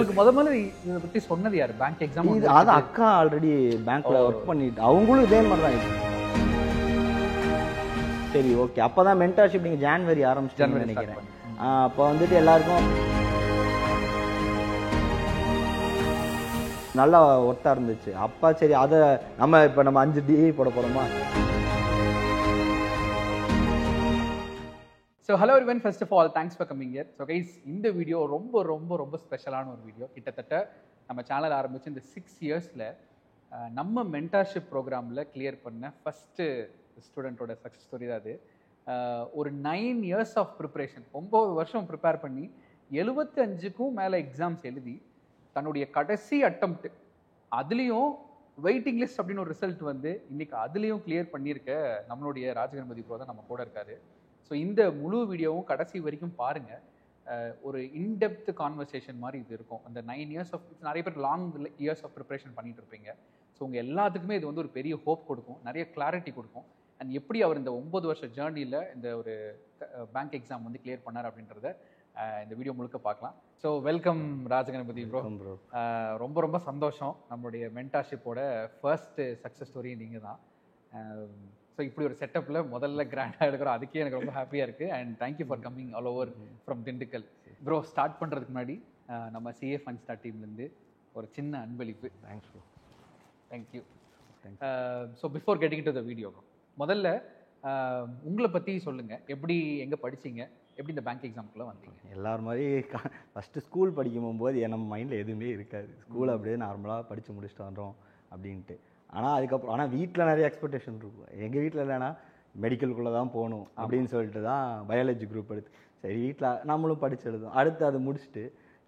உங்களுக்கு முதல்ல இதை பற்றி சொன்னது யார்? பேங்க் எக்ஸாம் அது அக்கா ஆல்ரெடி பேங்க்ல ஒர்க் பண்ணிட்டு அவங்களும் இதே மாதிரி தான் இருக்கு. சரி ஓகே, அப்போதான் மென்டார்ஷிப் நீங்கள் ஜான்வரி ஆரம்பிச்சிட்டீங்கன்னு நினைக்கிறேன். அப்போ வந்துட்டு எல்லாருக்கும் நல்லா ஒர்த்தாக இருந்துச்சு. அப்பா சரி அதை இப்போ நம்ம 5 DE போட போகிறோமா. So hello everyone, first of all thanks for coming here. So guys, இந்த வீடியோ ரொம்ப ரொம்ப ரொம்ப ஸ்பெஷலான ஒரு வீடியோ. கிட்டத்தட்ட நம்ம சேனல் ஆரம்பித்து இந்த 6 இயர்ஸில் நம்ம மென்டார்ஷிப் ப்ரோக்ராமில் கிளியர் பண்ண ஃபஸ்ட்டு ஸ்டூடெண்ட்டோட சக்ஸஸ் ஸ்டோரி தான் அது. ஒரு 9 இயர்ஸ் ஆஃப் ப்ரிப்ரேஷன், 9 வருஷம் ப்ரிப்பேர் பண்ணி 75க்கும் மேலே எக்ஸாம்ஸ் எழுதி தன்னுடைய கடைசி அட்டம்ப்ட் அதுலேயும் வெயிட்டிங் லிஸ்ட் அப்படின்னு ஒரு ரிசல்ட் வந்து இன்னைக்கு அதுலேயும் கிளியர் பண்ணியிருக்க நம்மளுடைய ராஜகணபதி ப்ரோ தான் நம்ம கூட இருக்காரு. ஸோ இந்த முழு வீடியோவும் கடைசி வரைக்கும் பாருங்கள். ஒரு இன்டெப்த் கான்வர்சேஷன் மாதிரி இது இருக்கும். அந்த 9 இயர்ஸ் ஆஃப், நிறைய பேர் லாங் இயர்ஸ் ஆஃப் ப்ரிப்ரேஷன் பண்ணிட்டு இருப்பீங்க. ஸோ உங்கள் எல்லாத்துக்குமே இது வந்து ஒரு பெரிய ஹோப் கொடுக்கும், நிறைய கிளாரிட்டி கொடுக்கும். அண்ட் எப்படி அவர் இந்த 9 வருஷ ஜேர்னியில் இந்த ஒரு பேங்க் எக்ஸாம் வந்து கிளியர் பண்ணார் அப்படின்றத இந்த வீடியோ முழுக்க பார்க்கலாம். So welcome Rajaganapathi bro. ரொம்ப ரொம்ப சந்தோஷம், நம்மளுடைய மென்டார்ஷிப்போட ஃபர்ஸ்ட் சக்ஸஸ் ஸ்டோரி நீங்கள் தான். ஸோ இப்படி ஒரு செட்டப்பில் முதல்ல கிராண்டாக எடுக்கிறோம், அதுக்கே எனக்கு ரொம்ப ஹாப்பியாக இருக்குது. And thank you for coming all over from Dindigul. Bro, start பண்ணுறதுக்கு முன்னாடி நம்ம CA ஃபன் ஸ்டார் டீம்லேருந்து ஒரு சின்ன அன்பளிப்பு. Thanks bro. Thank you. So before getting to the video, முதல்ல உங்களை பற்றி சொல்லுங்கள். எப்படி, எங்கே படிச்சிங்க, எப்படி இந்த பேங்க் எக்ஸாமுக்குள்ளே வந்தீங்க? எல்லாரும் மாதிரி ஃபஸ்ட்டு ஸ்கூல் படிக்கும் போகும்போது நம்ம மைண்டில் எதுவுமே இருக்காது. ஸ்கூல் அப்படியே நார்மலாக படித்து முடிச்சுட்டு வந்தோம் அப்படின்ட்டு. ஆனால் அதுக்கப்புறம் வீட்டில் நிறைய எக்ஸ்பெக்டேஷன் இருக்கும். எங்கள் வீட்டில் இல்லைன்னா மெடிக்கலுக்குள்ளே தான் போகணும் அப்படின்னு சொல்லிட்டு தான் பயாலஜி குரூப் எடுத்து, சரி வீட்டில் நம்மளும் படிச்சு எழுதும். அடுத்து அதை முடிச்சுட்டு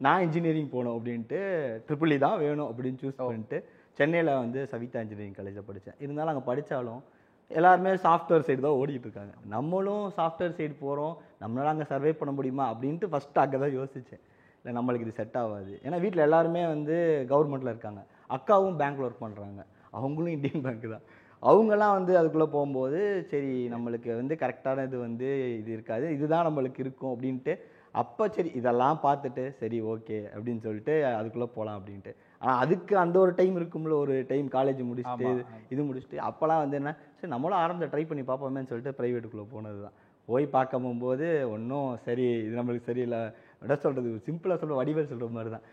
நான் இன்ஜினியரிங் போகணும் அப்படின்ட்டு EEE தான் வேணும் அப்படின்னு சூஸ் பண்ணிட்டு சென்னையில் வந்து சவிதா இன்ஜினியரிங் காலேஜில் படித்தேன். இருந்தாலும் அங்கே படித்தாலும் எல்லாருமே சாஃப்ட்வேர் சைடு தான் ஓடிட்டு இருக்காங்க. நம்மளும் சாஃப்ட்வேர் சைடு போகிறோம், நம்மளால் அங்கே சர்வே பண்ண முடியுமா அப்படின்ட்டு ஃபஸ்ட்டு அங்கே தான் யோசித்தேன். இல்லை நம்மளுக்கு இது செட் ஆகாது. ஏன்னா வீட்டில் எல்லாருமே வந்து கவர்மெண்ட்டில் இருக்காங்க. அக்காவும் பேங்க்கில் ஒர்க் பண்ணுறாங்க, அவங்களும் இந்தியன் பேங்க் தான். அவங்கெல்லாம் வந்து அதுக்குள்ளே போகும்போது சரி நம்மளுக்கு வந்து கரெக்டான இது வந்து இது இருக்காது, இதுதான் நம்மளுக்கு இருக்கும் அப்படின்ட்டு அப்போ சரி இதெல்லாம் பார்த்துட்டு சரி ஓகே அப்படின்னு சொல்லிட்டு அதுக்குள்ளே போகலாம் அப்படின்ட்டு. ஆனால் அதுக்கு அந்த ஒரு டைம் இருக்கும்ல, ஒரு டைம் காலேஜ் முடிச்சுட்டு இது முடிச்சுட்டு அப்போலாம் வந்து என்ன சரி நம்மளும் ஆரம்பத்தில் ட்ரை பண்ணி பார்ப்போமேன்னு சொல்லிட்டு ப்ரைவேட்டுக்குள்ளே போனது தான். போய் பார்க்க போகும்போது ஒன்றும் சரி இது நம்மளுக்கு சரியில்லை, விட சொல்கிறது சிம்பிளாக சொல்கிற வடிவேல் சொல்கிற மாதிரி தான்,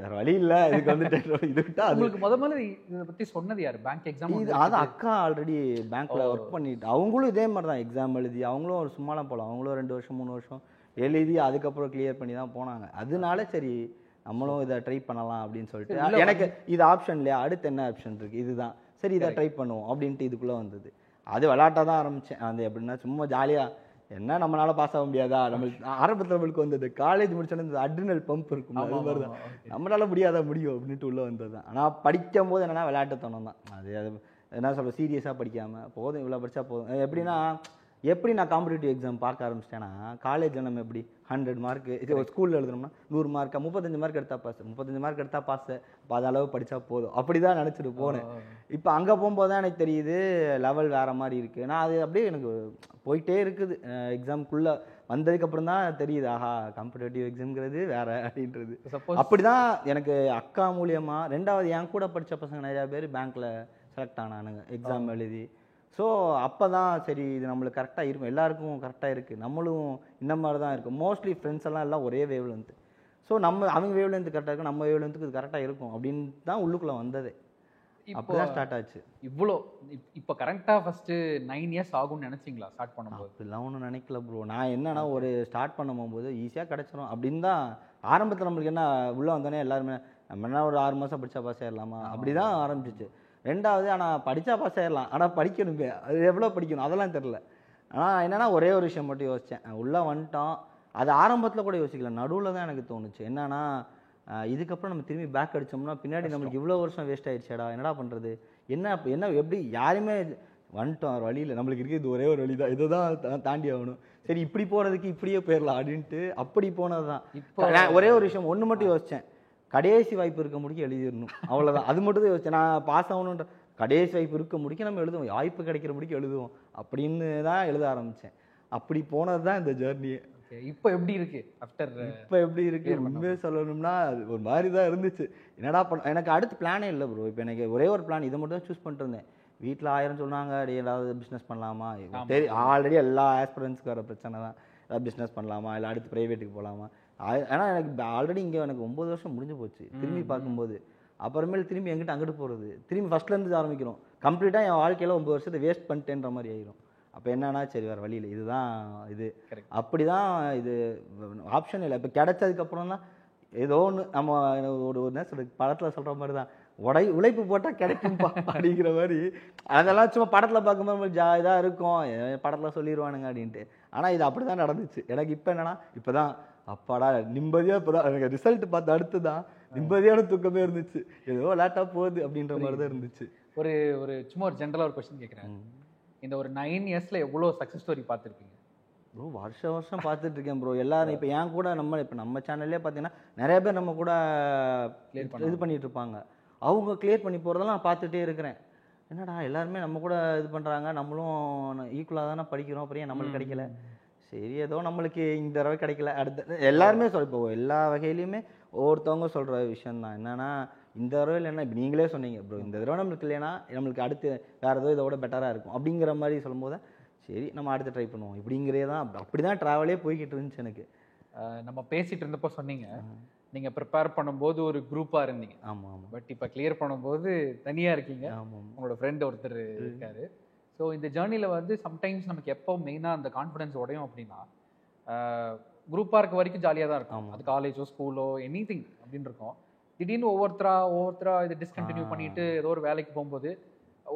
வேறு வழி இல்லை இதுக்கு வந்துட்டு இது விட்டா. உங்களுக்கு முதல்ல இதை பற்றி சொன்னது யார்? பேங்க் எக்ஸாம் அது அக்கா ஆல்ரெடி பேங்க்கில் ஒர்க் பண்ணிட்டு அவங்களும் இதே மாதிரி தான் எக்ஸாம் எழுதி, அவங்களும் ஒரு சும்மாலாம் போகலாம், அவங்களும் 2 வருஷம் 3 வருஷம் எழுதி அதுக்கப்புறம் கிளியர் பண்ணி தான் போனாங்க. அதனால சரி நம்மளும் இதை ட்ரை பண்ணலாம் அப்படின்னு சொல்லிட்டு, எனக்கு இது ஆப்ஷன் இல்லையா, அடுத்து என்ன ஆப்ஷன் இருக்குது, இதுதான் சரி இதை ட்ரை பண்ணுவோம் அப்படின்ட்டு இதுக்குள்ளே வந்தது. அது விளையாட்டாக தான் ஆரம்பித்தேன். அது எப்படின்னா சும்மா ஜாலியாக என்ன நம்மளால பாஸ் ஆக முடியாதா, நம்மளுக்கு ஆரம்பத்தில் நம்மளுக்கு வந்தது காலேஜ் முடிச்சோன்னே இந்த அட்ரினல் பம்ப் இருக்கும், அது மாதிரி தான் நம்மளால முடியாதா முடியும் அப்படின்ட்டு உள்ளே வந்தது தான். ஆனால் படிக்கும் போது என்னென்னா விளையாட்டுத்தனம் தான். அது என்ன சொல்கிற சீரியஸாக படிக்காமல் போதும், இவ்வளோ படித்தா போதும். எப்படின்னா எப்படி நான் காம்படிட்டிவ் எக்ஸாம் பார்க்க ஆரம்பிச்சிட்டேன்னா, காலேஜில் நம்ம எப்படி 100 மார்க்கு இது ஒரு ஸ்கூலில் எழுதுனோம்னா 100 மார்க்கா 35 மார்க் எடுத்தால் பாஸ், 35 மார்க் எடுத்தால் பாஸ், அப்போ அது அளவு படித்தா போதும் அப்படி தான் நினச்சிட்டு போனேன். இப்போ அங்கே போகும்போது தான் எனக்கு தெரியுது லெவல் வேறு மாதிரி இருக்குது. நான் அது அப்படியே எனக்கு போயிட்டே இருக்குது. எக்ஸாமுக்குள்ளே வந்ததுக்கப்புறம் தான் தெரியுது, ஆஹா காம்படிட்டிவ் எக்ஸாம்ங்கிறது வேறு அப்படின்றது. அப்படி தான் எனக்கு அக்கா மூலியமாக. ரெண்டாவது என் கூட படித்த பசங்க நிறையா பேர் பேங்க்கில் செலக்ட் ஆனானுங்க எக்ஸாம் எழுதி. ஸோ அப்போ தான் சரி இது நம்மளுக்கு கரெக்டாக இருக்கும், எல்லாருக்கும் கரெக்டாக இருக்குது, நம்மளும் இந்த மாதிரி தான் இருக்கும். மோஸ்ட்லி ஃப்ரெண்ட்ஸ் எல்லாம் ஒரே வேவ் லென்த்து. ஸோ அவங்க வேவ் லென்த்து கரெக்டாக இருக்கும், நம்ம வேவ் லென்த்துக்கு இது கரெக்டாக இருக்கும் அப்படின்னு தான் உள்ளுக்குள்ளே வந்ததே. அப்போ தான் ஸ்டார்ட் ஆச்சு. இவ்வளோ இப்போ கரெக்டாக ஃபஸ்ட்டு 9 இயர்ஸ் ஆகும்னு நினச்சிங்களா ஸ்டார்ட் பண்ணும்போது? அப்படிலாம் ஒன்றும் நினைக்கல ப்ரோ. நான் என்னன்னா ஒரு ஸ்டார்ட் பண்ணும்போது ஈஸியாக கிடச்சிரும் அப்படின்னு தான் ஆரம்பத்தில். நம்மளுக்கு என்ன உள்ளே வந்தோடனே எல்லாருமே நம்ம என்ன ஒரு 6 மாதம் படித்தா பாஸ் ஆகிடலாமா அப்படி தான் ஆரம்பிச்சிச்சு. ரெண்டாவது ஆனால் படித்தா பாஸ் ஆகிடலாம், ஆனால் படிக்கணுமே, அது எவ்வளோ படிக்கணும் அதெல்லாம் தெரில. ஆனால் என்னென்னா ஒரே ஒரு விஷயம் மட்டும் யோசித்தேன், உள்ளே வந்துட்டோம். அது ஆரம்பத்தில் கூட யோசிக்கல, நடுவில் தான் எனக்கு தோணுச்சு. என்னன்னா இதுக்கப்புறம் நம்ம திரும்பி பேக் அடித்தோம்னா பின்னாடி நம்மளுக்கு இவ்வளோ வருஷம் வேஸ்ட் ஆகிடுச்சேடா, என்னடா பண்ணுறது, என்ன எப்படி யாருமே வந்துட்டோம் வழியில், நம்மளுக்கு இருக்குது இது ஒரே ஒரு வழி தான், இதை தான் தாண்டி ஆகணும், சரி இப்படி போகிறதுக்கு இப்படியே போயிடலாம் அப்படின்ட்டு அப்படி போனது தான். இப்போ ஒரே ஒரு விஷயம் ஒன்று மட்டும் யோசித்தேன், கடைசி வாய்ப்பு இருக்க முடிக்க எழுதிடணும், அவ்வளோதான். அது மட்டும் தான் யோசிச்சேன். நான் பாஸ் ஆகணுன்ற கடைசி வாய்ப்பு இருக்க முடிக்க நம்ம எழுதுவோம், வாய்ப்பு கிடைக்கிற முடிக்க எழுதுவோம் அப்படின்னு தான் எழுத ஆரம்பித்தேன். அப்படி போனது தான் இந்த ஜேர்னியே. ஓகே. இப்போ எப்படி இருக்கு ஆஃப்டர்? இப்போ எப்படி இருக்கு உண்மையே சொல்லணும்னா அது ஒரு மாதிரி தான் இருந்துச்சு. என்னடா எனக்கு அடுத்த பிளானே இல்லை ப்ரோ. இப்போ எனக்கு ஒரே ஒரு பிளான், இதை மட்டும் தான் சூஸ் பண்ணிட்டு இருந்தேன். வீட்டில் 1000 சொன்னாங்க, டே ஏதாவது பிஸ்னஸ் பண்ணலாமா, ஆல்ரெடி எல்லா ஆஸ்பிரன்ஸுக்கு வர பிரச்சனை தான். ஏதாவது பிஸ்னஸ் பண்ணலாமா, இல்லை அடுத்து ப்ரைவேட்டுக்கு போகலாமா. ஏன்னா எனக்கு ஆல்ரெடி இங்கே எனக்கு 9 வருஷம் முடிஞ்சு போச்சு திரும்பி பார்க்கும்போது. அப்புறமேல் திரும்பி எங்கிட்ட அங்கிட்டு போகிறது, திரும்பி ஃபஸ்ட்லேருந்து ஆரம்பிக்கிறோம். கம்ப்ளீட்டாக என் வாழ்க்கையில் 9 வருஷத்தை வேஸ்ட் பண்ணிட்டேன்ற மாதிரி ஆயிரும். அப்போ என்னன்னா சரி வேறு வழியில் இதுதான் இது, அப்படி தான் இது ஆப்ஷன் இல்லை. இப்போ கிடைச்சதுக்கப்புறம் தான் ஏதோ ஒன்று நம்ம ஒரு என்ன சொல்கிறது, படத்தில் சொல்கிற மாதிரி தான் உழைப்பு போட்டால் கிடைக்கும்பா அப்படிங்கிற மாதிரி. அதெல்லாம் சும்மா படத்தில் பார்க்கும்போது இதாக இருக்கும், படத்தில் சொல்லிடுவானுங்க அப்படின்ட்டு. ஆனால் இது அப்படி தான் நடந்துச்சு எனக்கு. இப்போ என்னன்னா இப்போ தான் அப்பாடா நிம்மதியாக, இப்போ தான் எனக்கு ரிசல்ட் பார்த்து அடுத்து தான் நிம்மதியான தூக்கமே இருந்துச்சு. ஏதோ லேட்டாக போகுது அப்படின்ற மாதிரி தான் இருந்துச்சு. ஒரு ஒரு சும்மா ஒரு ஜென்ரலாக ஒரு கொஸ்டின் கேட்குறேன். இந்த ஒரு 9 இயர்ஸில் எவ்வளோ சக்ஸஸ் ஸ்டோரி பார்த்துருப்பீங்க ப்ரோ? வருஷம் பார்த்துட்டு இருக்கேன் ப்ரோ. எல்லாரும் இப்போ என் கூட நம்ம சேனல்லே பார்த்தீங்கன்னா நிறைய பேர் நம்ம கூட இது பண்ணிட்டு இருப்பாங்க. அவங்க கிளியர் பண்ணி போகிறதெல்லாம் நான் பார்த்துட்டே இருக்கிறேன். என்னடா எல்லாருமே நம்ம கூட இது பண்ணுறாங்க, நம்மளும் ஈக்குவலாக தானே படிக்கிறோம், அப்புறம் ஏன் நம்மளுக்கு கிடைக்கல. சரி ஏதோ நம்மளுக்கு இந்த தடவை கிடைக்கல, அடுத்த எல்லாருமே இப்போ எல்லா வகையிலையுமே ஒவ்வொருத்தவங்க சொல்கிற விஷயம் தான். என்னன்னா இந்த தடவை என்ன இப்போ நீங்களே சொன்னீங்க ப்ரோ, இந்த தடவை நம்மளுக்கு இல்லைன்னா நம்மளுக்கு அடுத்து வேறு ஏதோ இதோட பெட்டராக இருக்கும் அப்படிங்கிற மாதிரி சொல்லும்போது சரி நம்ம அடுத்து ட்ரை பண்ணுவோம் இப்படிங்கிறே தான். அப்படி தான் ட்ராவலே போய்கிட்டு இருந்துச்சு எனக்கு. நம்ம பேசிகிட்டு இருந்தப்போ சொன்னீங்க நீங்கள் ப்ரிப்பேர் பண்ணும்போது ஒரு குரூப்பாக இருந்தீங்க. ஆமாம். பட் இப்போ கிளியர் பண்ணும்போது தனியாக இருக்கீங்க. ஆமாம். உங்களோட ஃப்ரெண்ட் ஒருத்தர் இருக்காரு. ஸோ இந்த ஜேர்னியில் வந்து சம்டைம்ஸ் நமக்கு எப்போ மெயினாக அந்த கான்ஃபிடன்ஸ் உடையும் அப்படின்னா, குரூப்பாக இருக்க வரைக்கும் ஜாலியாக தான் இருக்கும். அது காலேஜோ ஸ்கூலோ எனி திங் அப்படின்னு இருக்கும். திடீர்னு ஒவ்வொருத்தரா இதை டிஸ்கண்டினியூ பண்ணிட்டு ஏதோ ஒரு வேலைக்கு போகும்போது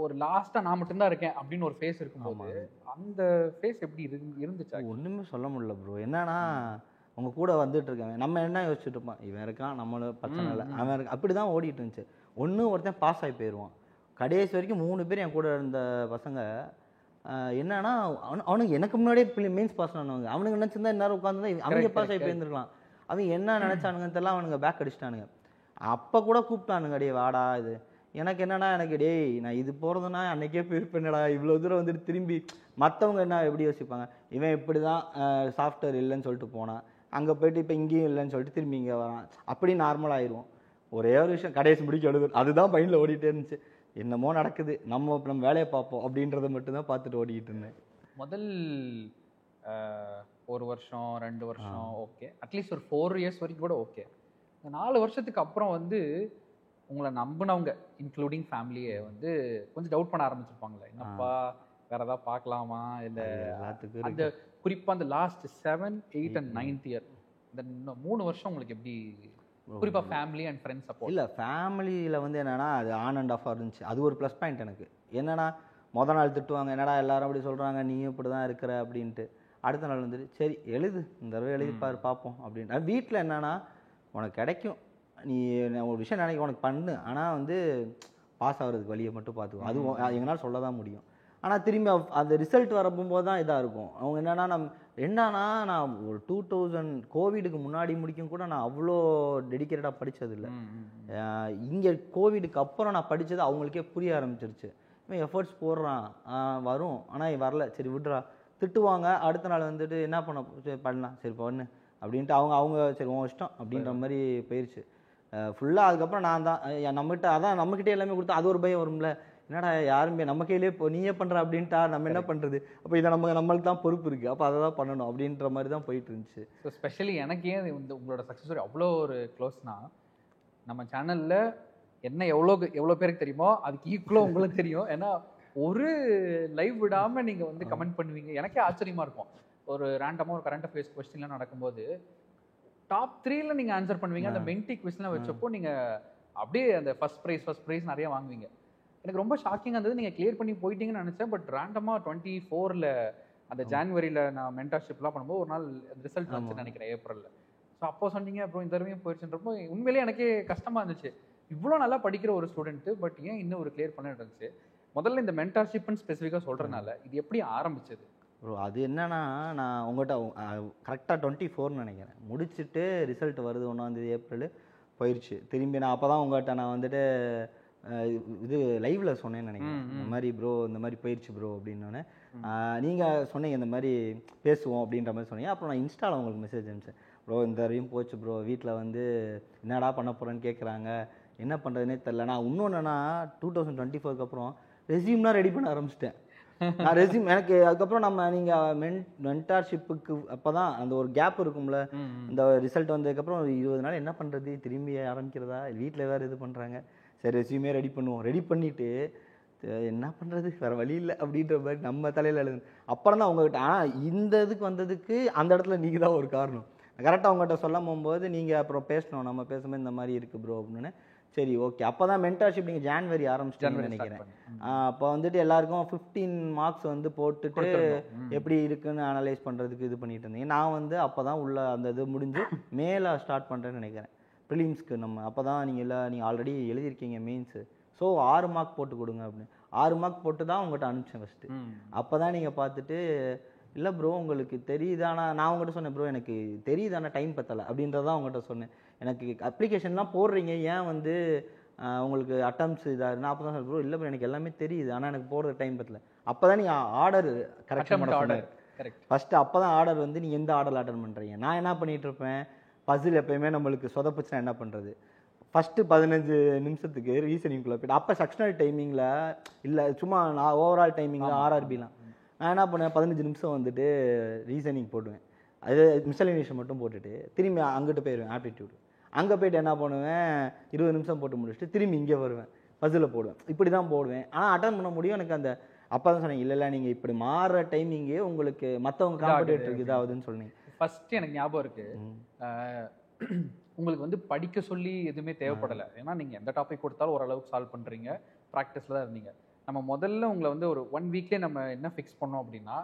ஒரு லாஸ்ட்டாக நான் மட்டும்தான் இருக்கேன் அப்படின்னு ஒரு ஃபேஸ் இருக்கும்போது அந்த ஃபேஸ் எப்படி இருந்துச்சா? ஒன்றுமே சொல்ல முடியல ப்ரோ. என்னன்னா அவங்க கூட வந்துட்டு இருக்காங்க, நம்ம என்ன யோசிச்சுட்டு இருப்போம், இவன் இருக்கான் நம்மளும் பிரச்சனை இல்லை, அவன் இருக்கு, அப்படி தான் ஓடிட்டு இருந்துச்சு. ஒருத்தன் பாஸ் ஆகி போயிடுவான். கடைசி வரைக்கும் 3 பேர் என் கூட இருந்த பசங்க என்னன்னா அவனுக்கு எனக்கு முன்னாடியே மெயின்ஸ் பாஸ் ஆனவங்க. அவனுக்கு நினச்சிருந்தா எல்லாரும் உட்காந்து அவங்க பாஸ் ஆகி போயிருந்துருக்கலாம். அவங்க என்ன நினச்சானுங்கன்னு தெரியல, அவனுங்க பேக் அடிச்சிட்டானுங்க. அப்போ கூட கூப்பிட்டானுங்க, டே வாடா இது. எனக்கு என்னன்னா எனக்கு டேய் நான் இது போகிறதுனா அன்றைக்கே போயிருப்பேன்டா, இவ்வளோ தூரம் வந்துட்டு திரும்பி மற்றவங்க என்ன எப்படி யோசிப்பாங்க, இவன் இப்படி தான் சாஃப்ட்வேர் இல்லைன்னு சொல்லிட்டு போனான், அங்கே போயிட்டு இப்போ இங்கேயும் இல்லைன்னு சொல்லிட்டு திரும்பி இங்கே வரான், அப்படி நார்மலாக ஆயிடுவோம். ஒரே ஒரு விஷயம் கடைசி முடிக்க எழுது, அதுதான் மைண்டில் ஓடிட்டே இருந்துச்சு. என்னமோ நடக்குது, நம்ம வேலையை பார்ப்போம் அப்படின்றத மட்டும்தான் பார்த்துட்டு ஓடிக்கிட்டு இருந்தேன். முதல் 1 வருஷம் 2 வருஷம் ஓகே, அட்லீஸ்ட் ஒரு 4 இயர்ஸ் வரைக்கும் கூட ஓகே. 4 வருஷத்துக்கு அப்புறம் வந்து உங்களை நம்பினவங்க இன்க்ளூடிங் ஃபேமிலியை வந்து கொஞ்சம் டவுட் பண்ண ஆரம்பிச்சிருப்பாங்களே, என்னப்பா வேற ஏதாவது பார்க்கலாமா இல்லை எல்லாத்துக்கும். அந்த குறிப்பாக அந்த லாஸ்ட் 7, 8 and 9th இயர் இந்த 3 வருஷம் உங்களுக்கு எப்படி, குறிப்பாக ஃபேமிலி அண்ட் ஃப்ரெண்ட்ஸ் சப்போர்ட்? இல்லை ஃபேமிலியில் வந்து என்னென்னா அது ஆன் அண்ட் ஆஃபாக இருந்துச்சு. அது ஒரு ப்ளஸ் பாயிண்ட் எனக்கு. என்னென்னா மொதல் நாள் திட்டுவாங்க, என்னடா எல்லாரும் அப்படி சொல்கிறாங்க நீயும் இப்படி தான் இருக்கிற அப்படின்ட்டு. அடுத்த நாள் வந்துட்டு சரி எழுது, இந்த தடவை எழுதி பார்ப்போம் அப்படின்ட்டு. வீட்டில் என்னென்னா உனக்கு கிடைக்கும், நீ ஒரு விஷயம் நினைக்க உனக்கு பண்ணு, ஆனால் வந்து பாஸ் ஆகிறதுக்கு வழியை மட்டும் பார்த்துக்கோ, அது எங்களால் சொல்ல தான் முடியும். ஆனால் திரும்பி அந்த ரிசல்ட் வரப்போகும்போது தான் இதாக இருக்கும். அவங்க என்னன்னா நான் ஒரு 2000 கோவிடுக்கு முன்னாடி முடிக்கும் கூட நான் அவ்வளோ டெடிக்கேட்டடாக படித்ததில்லை. இங்கே கோவிடுக்கு அப்புறம் நான் படித்தது அவங்களுக்கே புரிய ஆரம்பிச்சிருச்சு. இவன் எஃபர்ட்ஸ் போடுறான், வரும், ஆனால் வரல, சரி விட்றா, திட்டுவாங்க. அடுத்த நாள் வந்துட்டு என்ன பண்ணலாம், சரி பண்ணு அப்படின்ட்டு அவங்க சரி உன் இஷ்டம் அப்படின்ற மாதிரி போயிடுச்சு ஃபுல்லாக. அதுக்கப்புறம் நான் தான் நம்மக்கிட்டே எல்லாமே கொடுத்தா அது ஒரு பயம் வரும்ல, என்னடா யாருமே நம்ம கையிலே இப்போ நீயே பண்ணுற அப்படின்ட்டா நம்ம என்ன பண்ணுறது, அப்போ இதை நம்மளுக்கு தான் பொறுப்பு இருக்குது, அப்போ அதை தான் பண்ணணும் அப்படின்ற மாதிரி தான் போயிட்டு இருந்துச்சு. ஸோ ஸ்பெஷலி எனக்கு ஏன் இந்த உங்களோட சக்ஸஸ் ஸ்டோரி அவ்வளோ ஒரு க்ளோஸ்னா, நம்ம சேனலில் என்ன எவ்வளோ பேருக்கு தெரியுமோ அதுக்கு ஈக்குவலாக உங்களுக்கு தெரியும். ஏன்னா ஒரு லைவ் விடாமல் நீங்கள் வந்து கமெண்ட் பண்ணுவீங்க. எனக்கே ஆச்சரியமாக இருக்கும். ஒரு ரேண்டமாக ஒரு கரண்ட் அஃபேர்ஸ் கொஸ்டின்லாம் நடக்கும்போது டாப் 3ல நீங்கள் ஆன்சர் பண்ணுவீங்க. அந்த மென்டி குவிஸ்லாம் வச்சப்போ நீங்கள் அப்படியே அந்த ஃபர்ஸ்ட் ப்ரைஸ் நிறைய வாங்குவீங்க. எனக்கு ரொம்ப ஷாக்கிங்காக இருந்தது. நீங்கள் கிளியர் பண்ணி போயிட்டீங்கன்னு நினச்சேன். பட் ரேண்டமாக 24ல் அந்த ஜான்வரியில் நான் மென்டர்ஷிப்லாம் பண்ணும்போது ஒரு நாள் ரிசல்ட் வந்துச்சுன்னு நினைக்கிறேன், ஏப்ரலில். ஸோ அப்போ சொன்னீங்க அப்புறம் இந்த தடவையும் போயிடுச்சுன்றப்போ உண்மையிலேயே எனக்கே கஷ்டமாக இருந்துச்சு. இவ்வளோ நல்லா படிக்கிற ஒரு ஸ்டூடெண்ட்டு பட் ஏன் இன்னும் ஒரு கிளியர் பண்ண இருந்துச்சு. முதல்ல இந்த மென்டர்ஷிப்னு ஸ்பெசிஃபிக்காக சொல்கிறனால இது எப்படி ஆரம்பிச்சது ப்ரோ? அது என்னன்னா நான் உங்கள்கிட்ட கரெக்டாக 24ன்னு நினைக்கிறேன் முடிச்சுட்டு ரிசல்ட் வருது 1ஆம் தேதி ஏப்ரல் போயிடுச்சு. திரும்பி நான் அப்போ தான் உங்கள்கிட்ட நான் வந்துட்டு இது லைவ்ல சொன்னேன்னு நினைக்கிறேன். இந்த மாதிரி ப்ரோ இந்த மாதிரி போயிடுச்சு ப்ரோ அப்படின்னோடனே நீங்கள் சொன்னீங்க இந்த மாதிரி பேசுவோம் அப்படின்ற மாதிரி சொன்னீங்க. அப்புறம் நான் இன்ஸ்டாவில் உங்களுக்கு மெசேஜ் அனுப்பிச்சேன். ப்ரோ இந்த வரையும் போச்சு ப்ரோ, வீட்டில் வந்து என்னடா பண்ண போகிறேன்னு கேட்குறாங்க, என்ன பண்ணுறதுனே தெரில. நான் இன்னொன்றுனா 2024 அப்புறம் ரெஸ்யூம்லாம் ரெடி பண்ண ஆரம்பிச்சிட்டேன். நான் ரெஸ்யூம் எனக்கு அதுக்கப்புறம் நீங்கள் மென்டார்ஷிப்புக்கு அப்போ தான் அந்த ஒரு கேப் இருக்கும்ல, இந்த ரிசல்ட் வந்ததுக்கப்புறம் ஒரு 20 நாள் என்ன பண்ணுறது, திரும்பி ஆரம்பிக்கிறதா, வீட்டில் வேறு இது பண்ணுறாங்க, சரி ரெஸ்யூமே ரெடி பண்ணுவோம். ரெடி பண்ணிவிட்டு என்ன பண்ணுறது வேறு வழி இல்லை அப்படின்ற மாதிரி நம்ம தலையில் எழுது. அப்புறம் தான் உங்கள்கிட்ட இந்த இதுக்கு வந்ததுக்கு அந்த இடத்துல நீங்கள் தான் ஒரு காரணம். கரெக்டாக அவங்ககிட்ட சொல்ல போகும்போது நீங்கள் அப்புறம் பேசணும், நம்ம பேசும்போது இந்த மாதிரி இருக்குது ப்ரோ அப்படின்னு. சரி ஓகே, அப்போ தான் மென்டார்ஷிப் நீங்கள் ஜான்வரி ஆரம்பிச்சிட்டேன்னு நினைக்கிறேன். அப்போ வந்துட்டு எல்லாருக்கும் 15 மார்க்ஸ் வந்து போட்டுட்டு எப்படி இருக்குன்னு அனலைஸ் பண்ணுறதுக்கு இது பண்ணிட்டு இருந்தீங்க. நான் வந்து அப்போ தான் உள்ள அந்த இது முடிஞ்சு மேலே ஸ்டார்ட் பண்ணுறேன்னு நினைக்கிறேன் ப்ரிலிம்ஸ்க்கு. நம்ம அப்போ தான் நீங்கள் ஆல்ரெடி எழுதியிருக்கீங்க மெயின்ஸு, ஸோ 6 மார்க் போட்டு கொடுங்க அப்படின்னு. 6 மார்க் போட்டு தான் உங்கள்கிட்ட அனுப்பிச்சேன் ஃபஸ்ட்டு. அப்போ தான் நீங்கள் பார்த்துட்டு இல்லை ப்ரோ உங்களுக்கு தெரியுதானா, நான் உங்கள்கிட்ட சொன்னேன் ப்ரோ எனக்கு தெரியுதானா டைம் பத்தலை அப்படின்றதான் உங்கள்கிட்ட சொன்னேன். எனக்கு அப்ளிகேஷன்லாம் போடுறீங்க, ஏன் வந்து உங்களுக்கு அட்டம்ஸ் இதாக நான் அப்போ தான் சொல்ல ப்ரோ இல்லை ப்ரோ எனக்கு எல்லாமே தெரியுது, ஆனால் எனக்கு போடுற டைம் பத்தலை. அப்போ தான் நீங்கள் ஆர்டர் கரெக்ஷன் பண்ண சொன்னேன் ஃபஸ்ட்டு. அப்போ தான் ஆர்டர் வந்து நீங்கள் எந்த ஆர்டர் அட்டன் பண்ணுறீங்க. நான் என்ன பண்ணிகிட்டு இருப்பேன், பசில் எப்போயுமே நம்மளுக்கு சொதப்புச்சுன்னா என்ன பண்ணுறது, ஃபஸ்ட்டு 15 நிமிஷத்துக்கு ரீசனிங்குள்ளே போய்ட்டு, அப்போ செக்ஷனல் டைமிங்கில் இல்லை சும்மா நான் ஓவரால் டைமிங்கில் ஆர்ஆர்பிலாம் நான் என்ன பண்ணுவேன் 15 நிமிஷம் வந்துட்டு ரீசனிங் போடுவேன். அது மிஸ்செலேனியேஷன் மட்டும் போட்டுட்டு திரும்பி அங்கிட்டு போயிடுவேன் ஆப்டிடியூடு. அங்கே போய்ட்டு என்ன பண்ணுவேன் 20 நிமிஷம் போட்டு முடிச்சுட்டு திரும்பி இங்கே வருவேன், பஸ்ஸில் போடுவேன். இப்படி தான் போடுவேன். ஆனால் அட்டன் பண்ண முடியும் எனக்கு. அந்த அப்போ தான் சொன்னீங்க இல்லை நீங்கள் இப்படி மாறுற டைமிங்கே உங்களுக்கு மற்றவங்க காம்படேட்டருக்கு இதாகுதுன்னு சொன்னீங்க. ஃபஸ்ட்டு எனக்கு ஞாபகம் இருக்குது, உங்களுக்கு வந்து படிக்க சொல்லி எதுவுமே தேவைப்படலை. ஏன்னா நீங்கள் எந்த டாபிக் கொடுத்தாலும் ஓரளவுக்கு சால்வ் பண்ணுறீங்க, ப்ராக்டிஸில் தான் இருந்தீங்க. நம்ம முதல்ல உங்களை வந்து ஒரு 1 வீக்லேயே நம்ம என்ன ஃபிக்ஸ் பண்ணோம் அப்படின்னா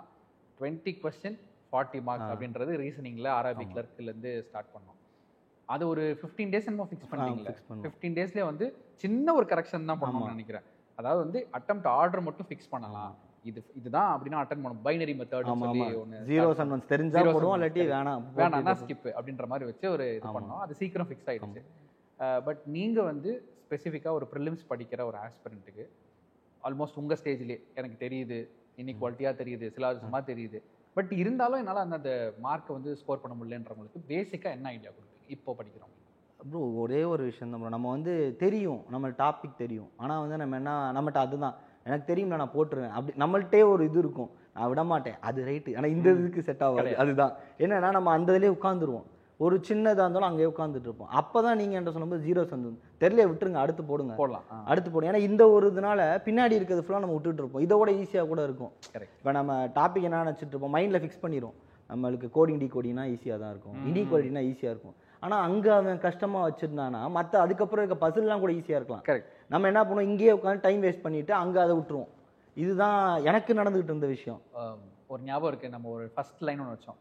20 கொஸ்டின் 40 மார்க்ஸ் அப்படின்றது ரீசனிங்கில் ஆர்ஆர்பி கிளர்க்லேருந்து ஸ்டார்ட் பண்ணோம். அது ஒரு 15 டேஸ் என்னமோ ஃபிக்ஸ் பண்ணிட்டீங்களா? 15 டேஸ்லேயே வந்து சின்ன ஒரு கரெக்ஷன் தான் பண்ணணும்னு நினைக்கிறேன். அதாவது வந்து அட்டெம்ப்ட் ஆர்டர் மட்டும் ஃபிக்ஸ் பண்ணலாம், இதுதான் அப்படின்னா அட்டெண்ட் பண்ணணும். பைனரி மெத்தட் சொல்லி ஒன்று, ஜீரோஸ் அண்ட் ஒன்ஸ் தெரிஞ்சா போடுவோம், இல்லாட்டி வேணாம்னா ஸ்கிப் அப்படின்ற மாதிரி வச்சு ஒரு இது பண்ணோம். அது சீக்கிரம் ஃபிக்ஸ் ஆயிடுச்சு. பட் நீங்கள் வந்து ஸ்பெசிஃபிக்காக ஒரு ப்ரிலிம்ஸ் படிக்கிற ஒரு ஆஸ்பிரண்ட்டுக்கு ஆல்மோஸ்ட் உங்கள் ஸ்டேஜ்லேயே எனக்கு தெரியுது, இன்இக்வாலிட்டியாக தெரியுது, சிலாஜிசமாக தெரியுது, பட் இருந்தாலும் என்னால் அந்த மார்க்கை வந்து ஸ்கோர் பண்ண முடியலன்றவங்களுக்கு பேசிக்காக என்ன ஐடியா கொடுப்பீங்க இப்போ படிக்கிறோம்? ப்ரோ ஒரே ஒரு விஷயம் தான் ப்ரோ, நம்ம வந்து தெரியும், நம்ம டாபிக் தெரியும், ஆனால் வந்து நம்ம என்ன நம்மகிட்ட அதுதான் எனக்கு தெரியும் நான் போட்டுருவேன் அப்படி நம்மள்ட்டே ஒரு இது இருக்கும், நான் விட மாட்டேன் அது ரைட்டு, ஆனால் இந்த இதுக்கு செட் ஆகாது. அதுதான் என்னன்னா நம்ம அந்த இதுலேயே உட்காந்துருவோம், ஒரு சின்னதாக இருந்தாலும் அங்கேயே உட்காந்துட்டு இருப்போம். அப்போ தான் நீங்கள் என்ன சொல்லும்போது ஜீரோஸ் வந்து தெரியல விட்டுருங்க, அடுத்து போடுங்க, போடலாம், அடுத்து போடுங்க. ஏன்னா இந்த ஒரு இதனால பின்னாடி இருக்கிறது ஃபுல்லாக நம்ம விட்டுட்டு இருப்போம். இதோட ஈஸியாக கூட இருக்கும். இப்போ நம்ம டாபிக் என்ன நினச்சிட்டு இருப்போம், மைண்டில் ஃபிக்ஸ் பண்ணிடும், நம்மளுக்கு கோடிங் டிகோடிங்னா ஈஸியாக தான் இருக்கும், இன்இக்வாலிட்டினா ஈஸியாக இருக்கும். ஆனால் அங்கே அவன் கஷ்டமாக வச்சுருந்தானா மற்ற அதுக்கப்புறம் இருக்க பசில்லாம் கூட ஈஸியாக இருக்கலாம். கரெக்ட். நம்ம என்ன பண்ணுவோம், இங்கேயே உட்காந்து டைம் வேஸ்ட் பண்ணிவிட்டு அங்கே அதை விட்டுருவோம். இதுதான் எனக்கு நடந்துகிட்டு இருந்த விஷயம். ஒரு ஞாபகம் இருக்குது, நம்ம ஒரு ஃபர்ஸ்ட் லைன் ஒன்று வச்சோம்,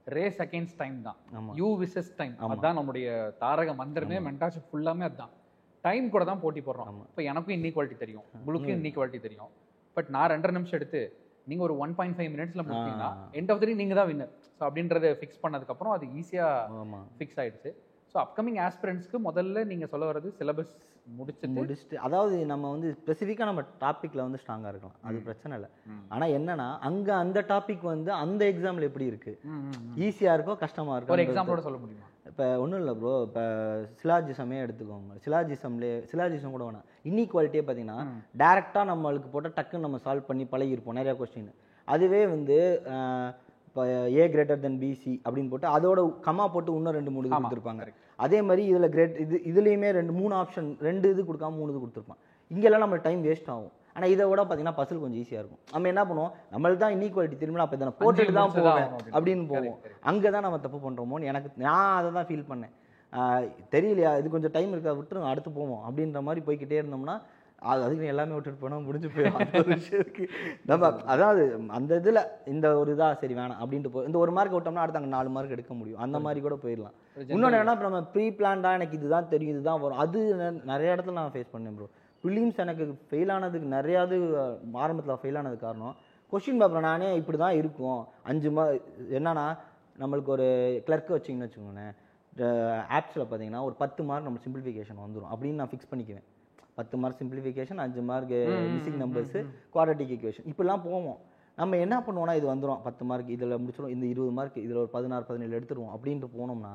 ரேஸ் அகெயின்ஸ்ட் டைம் தான், யூ விசஸ் டைம். அதுதான் நம்முடைய தாரக மந்திரமே, மென்டார்ஷிப் ஃபுல்லாமே அதுதான். டைம் கூட தான் போட்டி போடுறோம். இப்போ எனக்கும் இன்இக்வாலிட்டி தெரியும், உங்களுக்கும் இன்இக்வாலிட்டி தெரியும். பட் நான் 2.5 நிமிஷம் எடுத்து நீங்கள் ஒரு 1.5 மினிட்ஸில் முடிச்சிங்கன்னா எண்ட் ஆஃப் த டே நீங்கள் தான் வின்னர். ஸோ அப்படின்றத ஃபிக்ஸ் பண்ணதுக்கப்புறம் அது ஈஸியாக ஃபிக்ஸ் ஆகிடுச்சு. ஸோ அப்கமிங் ஆஸ்பிரண்ட்ஸ்க்கு முதல்ல நீங்கள் சொல்ல வர்றது சிலபஸ் முடிச்சுட்டு, அதாவது நம்ம வந்து ஸ்பெசிஃபிக்காக நம்ம டாப்பிக்கில் வந்து ஸ்ட்ராங்காக இருக்கலாம், அது பிரச்சனை இல்லை. ஆனால் என்னன்னா அங்கே அந்த டாபிக் வந்து அந்த எக்ஸாமில் எப்படி இருக்குது, ஈஸியாக இருக்கோ கஷ்டமாக இருக்கும். ஒரு எக்ஸாம்பிளோட சொல்ல முடியுமா? இப்போ ஒன்றும் இல்லை ப்ரோ, இப்போ சிலாஜிசமே எடுத்துக்கோங்க, சிலாஜிசம் கூட வேணாம், இன்இக்வாலிட்டியே பார்த்தீங்கன்னா டேரெக்டாக நம்மளுக்கு போட்டால் டக்குன்னு நம்ம சால்வ் பண்ணி பழகிருப்போம் நிறையா கொஸ்டின். அதுவே வந்து இப்போ ஏ கிரேட்டர் தென் பிசி அப்படின்னு போட்டு அதோட கமா போட்டு இன்னும் 2-3 இது கொடுத்துருப்பாங்க. அதே மாதிரி இதில் இதுலேயுமே 2-3 ஆப்ஷன் 2 இது கொடுக்காம 3 இது கொடுத்துருப்பான். இங்கெல்லாம் நம்ம டைம் வேஸ்ட் ஆகும். ஆனால் இதை விட பார்த்தீங்கன்னா பசில் கொஞ்சம் ஈஸியாக இருக்கும். நம்ம என்ன பண்ணுவோம், நம்மளுக்கு தான் இன்இக்வாலிட்டி திரும்ப அப்போ தானே போட்டுட்டு தான் போவேன் அப்படின்னு போவோம். அங்கே தான் நம்ம தப்பு பண்ணுறோமோன்னு நான் அதை தான் ஃபீல் பண்ணேன். தெரியலையா இது கொஞ்சம் டைம் இருக்கா விட்டுருங்க அடுத்து போவோம் அப்படின்ற மாதிரி போய்கிட்டே இருந்தோம்னா அதுக்கு எல்லாமே விட்டுட்டு போனால் முடிஞ்சு போயிடும். அந்த ஒரு விஷயத்துக்கு நம்ம அதாவது அந்த இதில் இந்த ஒரு இதாக சரி வேணாம் அப்படின்ட்டு இந்த 1 மார்க் விட்டோம்னா அடுத்து அங்கே 4 மார்க் எடுக்க முடியும். அந்த மாதிரி கூட போயிடலாம். இன்னொன்று என்னன்னா இப்போ நம்ம ப்ரீ பிளான்டாக எனக்கு இதுதான் தெரியும் இதுதான் வரும், அது நிறைய இடத்துல நான் ஃபேஸ் பண்ணேன் ப்ரோ. ப்ரிலிம்ஸ் எனக்கு ஃபெயில் ஆனதுக்கு நிறையாது ஆரம்பத்தில் ஃபெயில் ஆனது காரணம் கொஸ்டின் பேப்பர் நானே இப்படி தான் இருக்கும் 5 என்னன்னா நம்மளுக்கு ஒரு கிளர்க்கு வச்சிங்கன்னு வச்சுக்கோங்களேன், ஆப்ஸில் பார்த்தீங்கன்னா ஒரு 10 மார்க் நம்ம சிம்பிளிஃபிகேஷன் வந்துடும் அப்படின்னு நான் ஃபிக்ஸ் பண்ணிக்குவேன். 10 mark simplification, 5 mark missing numbers, quadratic equation இப்படிலாம் போவோம். நம்ம என்ன பண்ணுவோம்னா இது வந்துடும் 10 மார்க் இதில் முடிச்சிடும், இந்த 20 மார்க் இதில் ஒரு 16 17 எடுத்துருவோம் அப்படின்ட்டு போனோம்னா